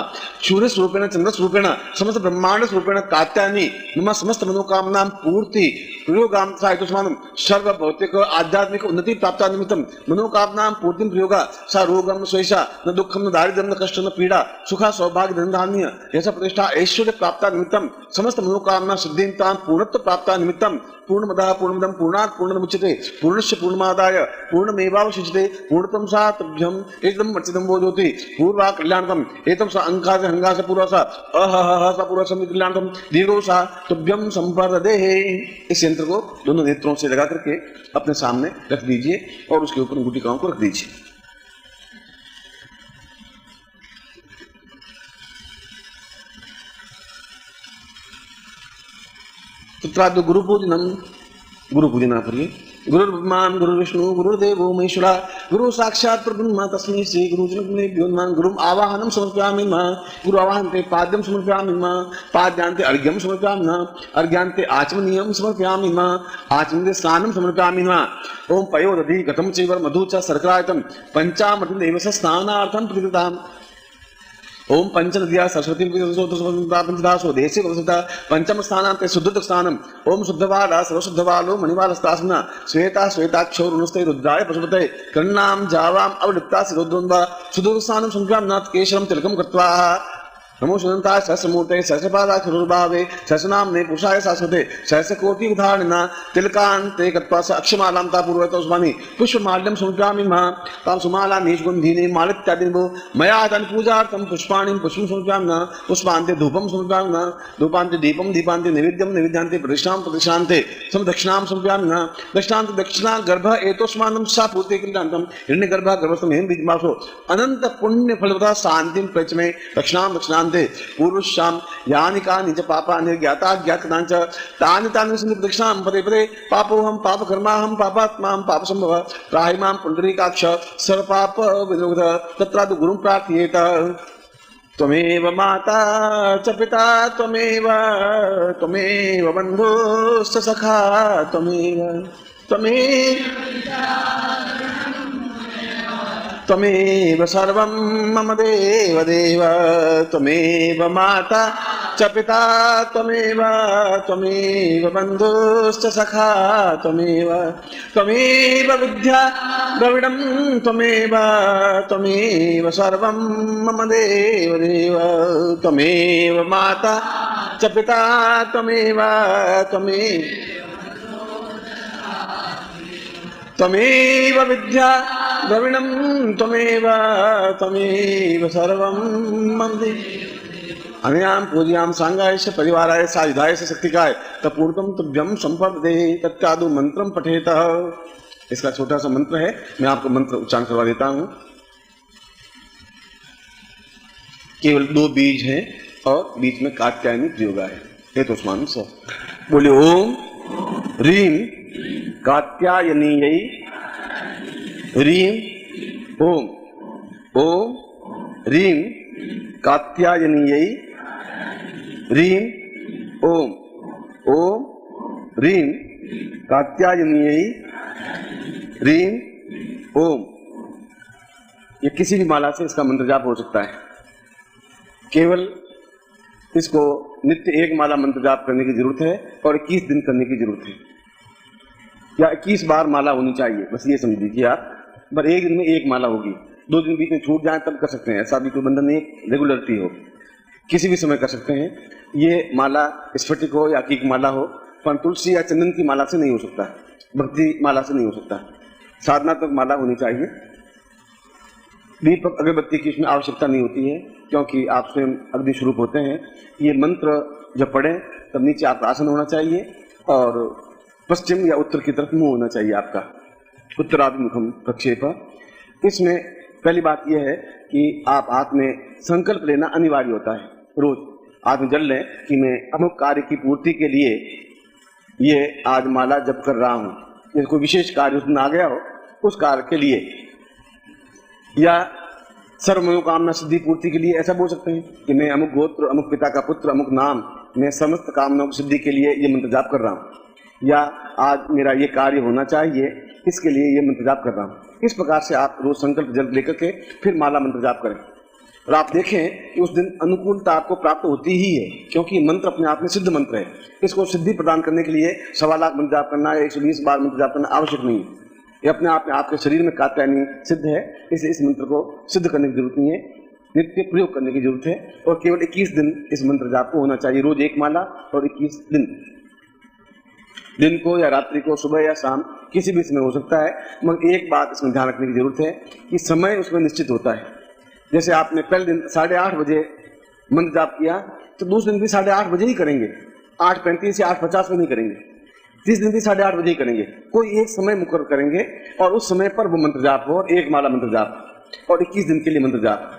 सूर्य स्वरूपेण चंद्र स्वरूपेण समस्त ब्रह्मांड स्वरूपेण कात्यायनी मम समस्त मनोकामनां पूर्ति प्रयोगाम सा एतस्मानं सर्व भौतिक आध्यात्मिक उन्नति प्राप्त निमित्तं मनोकामनां पूर्तिं प्रयोगा सा रोगम स्वैषा न दुःखम न दारिद्र्यम न कष्ट न पीड़ा सुखा सौभाग्य धन धान्य यश प्रतिष्ठा ऐश्वर्य प्राप्त निमित्तं समस्त मनोकामना सिद्धिं पूर्णत्व प्राप्त निमित्तं पूर्णमदः पूर्णमिदं पूर्णात् पूर्णमुच्यते पूर्णस्य पूर्णमादाय पूर्णमेवावशिष्यते पूर्णत्वं सा तभ्यम् एकदम वर्चितं बोधोति पूर्वा कल्याणकम् एतं सा अंकास हंगास पूर्वा सा अहह सा पूर्वा समित कल्याणकम् दीर्घो सा तभ्यं संपर्दे। इस यंत्र को दोनों नेत्रों से लगा करके अपने सामने रख दीजिए और उसके ऊपर गुटिकाओं को रख दीजिए। तत्राद गुरु पूजनम, गुरु पूजना करिए। गुरुर्ब्रह्मा गुरुर्विष्णु गुरुर्देवो महेश्वरा गुरु साक्षात् परब्रह्म तस्मै श्री गुरुजनभ्यो नमः। गुरुम् आवाहनं समर्पयामि नमः। गुरु आवाहन्ते पाद्यं समर्पयामि नमः। पाद्यान्ते अर्घ्यं समर्पयामि नमः। अर्घ्यान्ते आचमनीयं समर्पयामि नमः। आचमनीयं स्नानं समर्पयामि नमः। ओम पयोदधि गतं चैव मधु च शर्करायतं पंचामृतेन स्नानार्थं प्रतिकृताम्। ओम पंचनद्या सरस्वती पंचदासो देशे वसुता पंचम स्थानांते शुद्ध स्थानम। ओम शुद्धवाला सर्वशुद्धवालो मणिवालस्तासना श्वेता श्वेताक्षो रुणस्ते रुद्राय पशुपते कर्णाम जावाम अवलिप्ता सिरोद्वंद्वा सुदूर स्थानम संक्राम नाथ केशरम तिलकम कृत्वा नमो सुनंताय सहस्रमूर्ते सहस्रपादाय खरुर्भावे सहस्रनाम्ने पुरुषाय शाश्वते सहस्रकोटि उदाहरणा तिलकान्ते गत्वा स अक्षमालां ता पूर्वतोस्मानि पुष्पमाल्यं समर्पयामि नमः। तां सुमाला नीचगुन्धीनि मालित्यादिनो मया तानि पूजार्थं पुष्पाणि पुष्पं समर्पयामि नमः। पुष्पान्ते धूपं समर्पयामि नमः। धूपान्ते दीपं दीपान्ते नैवेद्यं नैवेद्यान्ते प्रतिष्ठान्ते समदक्षिणां समर्पयामि नमः। दक्षिणान्ते दक्षिणा गर्भ एतोस्मानं सा पूर्ति कल्याणं हिरण्यगर्भ गर्भस्थं हेम बीजमासो अनंत पुण्य फलवता शान्तिं प्रचमे दक्षिणां दक्षिणान्ते पूर्वश्याम यानि कानि च पापानि ज्ञाता ज्ञातनांच तानि तानि सन्ति प्रदक्षिणां पदे पदे पापोऽहं पापकर्माहं पापात्मां पापसंभव त्राहि मां पुण्डरीकाक्ष सर्वपाप विनिर्मुक्त। तत्रादु गुरुं प्रार्थयेत। त्वमेव माता च पिता त्वमेव त्वमेव बन्धुश्च सखा त्वमेव सर्वं मम देव देव। त्वमेव माता च पिता त्वमेव त्वमेव बन्धुश्च सखा त्वमेव विद्या द्रविडं त्वमेव त्वमेव सर्वं मम देव देव। त्वमेव माता च पिता त्वमेव त्वमेव विद्या द्रविणं त्वमेव सर्वं मम देव। अनयां पूज्यां सांगायस्य परिवाराय सायुधायस्य शक्तिकाय तपूर्णं तुभ्यं संपदे। तत्कादु मंत्रं पठेत। इसका छोटा सा मंत्र है, मैं आपको मंत्र उच्चारण करवा देता हूं। केवल 2 बीज हैं और बीच में कात्यायनी प्रयोगा है। ये तो स्मान से बोले ओम ह्रीं कात्यायनीयै ह्रीं ओम। ओम ह्रीं कात्यायनीयै ह्रीं ओम। ओम ह्रीं कात्यायनीयै ह्रीं ओम। ये किसी भी माला से इसका मंत्र जाप हो सकता है। केवल इसको नित्य 1 माला मंत्र जाप करने की जरूरत है और 21 दिन करने की जरूरत है। या 21 बार माला होनी चाहिए, बस ये समझ लीजिए आप। पर एक दिन में एक माला होगी, 2 दिन बीच में छूट जाए तब कर सकते हैं, ऐसा भी कोई बंधन नहीं, रेगुलरिटी हो, किसी भी समय कर सकते हैं। ये माला स्फटिक हो या अकीक माला हो, पर तुलसी या चंदन की माला से नहीं हो सकता, भक्ति माला से नहीं हो सकता, साधनात्मक माला होनी चाहिए। दीपक अगरबत्ती की इसमें आवश्यकता नहीं होती है, क्योंकि आप स्वयं अग्नि स्वरूप होते हैं। ये मंत्र जब पढ़ें तब नीचे आपका आसन होना चाहिए और पश्चिम या उत्तर की तरफ मुंह होना चाहिए आपका, उत्तराभिमुखम प्रक्षेप। इसमें पहली बात यह है कि आप हाथ में संकल्प लेना अनिवार्य होता है, रोज हाथ में जल लें कि मैं अमुक कार्य की पूर्ति के लिए ये आज माला जप कर रहा हूँ। यदि कोई विशेष कार्य उस दिन आ गया हो, उस कार्य के लिए, या सर्व मनोकामना सिद्धि पूर्ति के लिए ऐसा बोल सकते हैं कि मैं अमुक गोत्र, अमुक पिता का पुत्र, अमुक नाम, मैं समस्त कामनाओं की सिद्धि के लिए ये मंत्र जाप कर रहा हूँ, या आज मेरा ये कार्य होना चाहिए, इसके लिए ये मंत्र जाप कर रहा हूँ। इस प्रकार से आप रोज संकल्प जल्द लेकर के फिर माला मंत्र जाप करें, और आप देखें कि उस दिन अनुकूलता आपको प्राप्त होती ही है, क्योंकि मंत्र अपने आप में सिद्ध मंत्र है। इसको सिद्धि प्रदान करने के लिए 1.25 लाख मंत्र जाप करना या 120 बार मंत्र जाप करना आवश्यक नहीं है। ये अपने आप में आपके शरीर में कात्यायनी सिद्ध है, इसलिए इस मंत्र को सिद्ध करने की जरूरत नहीं है, नित्य प्रयोग करने की जरूरत है। और केवल 21 दिन इस मंत्र जाप को होना चाहिए, रोज एक माला, और 21 दिन को या रात्रि को, सुबह या शाम, किसी भी समय हो सकता है। मगर एक बात इसमें ध्यान रखने की जरूरत है कि समय उसमें निश्चित होता है। जैसे आपने पहले दिन 8:30 बजे मंत्र जाप किया, तो दूसरे दिन भी 8:30 बजे ही करेंगे, 8:35 या 8:50 में नहीं करेंगे, 30 दिन भी 8:30 बजे ही करेंगे। कोई एक समय मुकर्रर करेंगे और उस समय पर वो मंत्र जाप हो, और एक माला मंत्र जाप, और 21 दिन के लिए मंत्र जाप।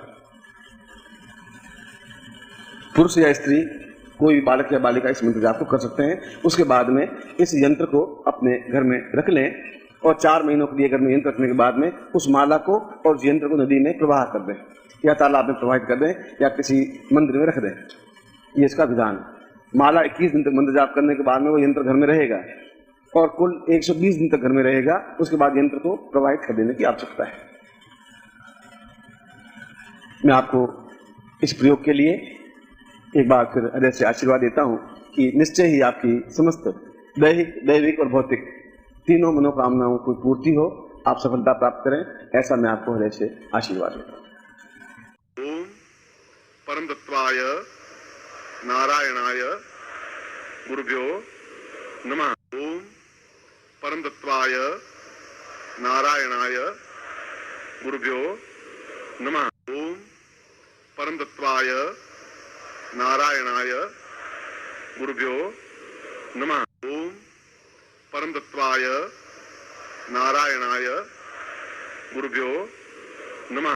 पुरुष या स्त्री, कोई भी बालक या बालिका इस मंत्र जाप को कर सकते हैं। उसके बाद में इस यंत्र को अपने घर में रख लें, और 4 महीनों के लिए घर में यंत्र रखने के बाद में उस माला को और उस यंत्र को नदी में प्रवाह कर दें, या तालाब में प्रवाहित कर दें, या किसी मंदिर में रख दें। ये इसका विधान। माला 21 दिन तक मंत्र जाप करने के बाद में वो यंत्र घर में रहेगा, और कुल 120 दिन तक घर में रहेगा। उसके बाद यंत्र को प्रवाहित कर देने की आवश्यकता है। मैं आपको इस प्रयोग के लिए एक बार फिर हृदय से आशीर्वाद देता हूँ कि निश्चय ही आपकी समस्त दैहिक, दैविक और भौतिक तीनों मनोकामनाओं की पूर्ति हो, आप सफलता प्राप्त करें, ऐसा मैं आपको हृदय से आशीर्वाद देता हूँ। ओम परम तत्वाय नारायणाय गुरुभ्यो नमः। ओम परम तत्वाय नारायणाय गुरुभ्यो नमः। ओम परम तत्वाय नारायणाय गुरुभ्यो नमः। ओम परम तत्वाय नारायणाय गुरुभ्यो नमः।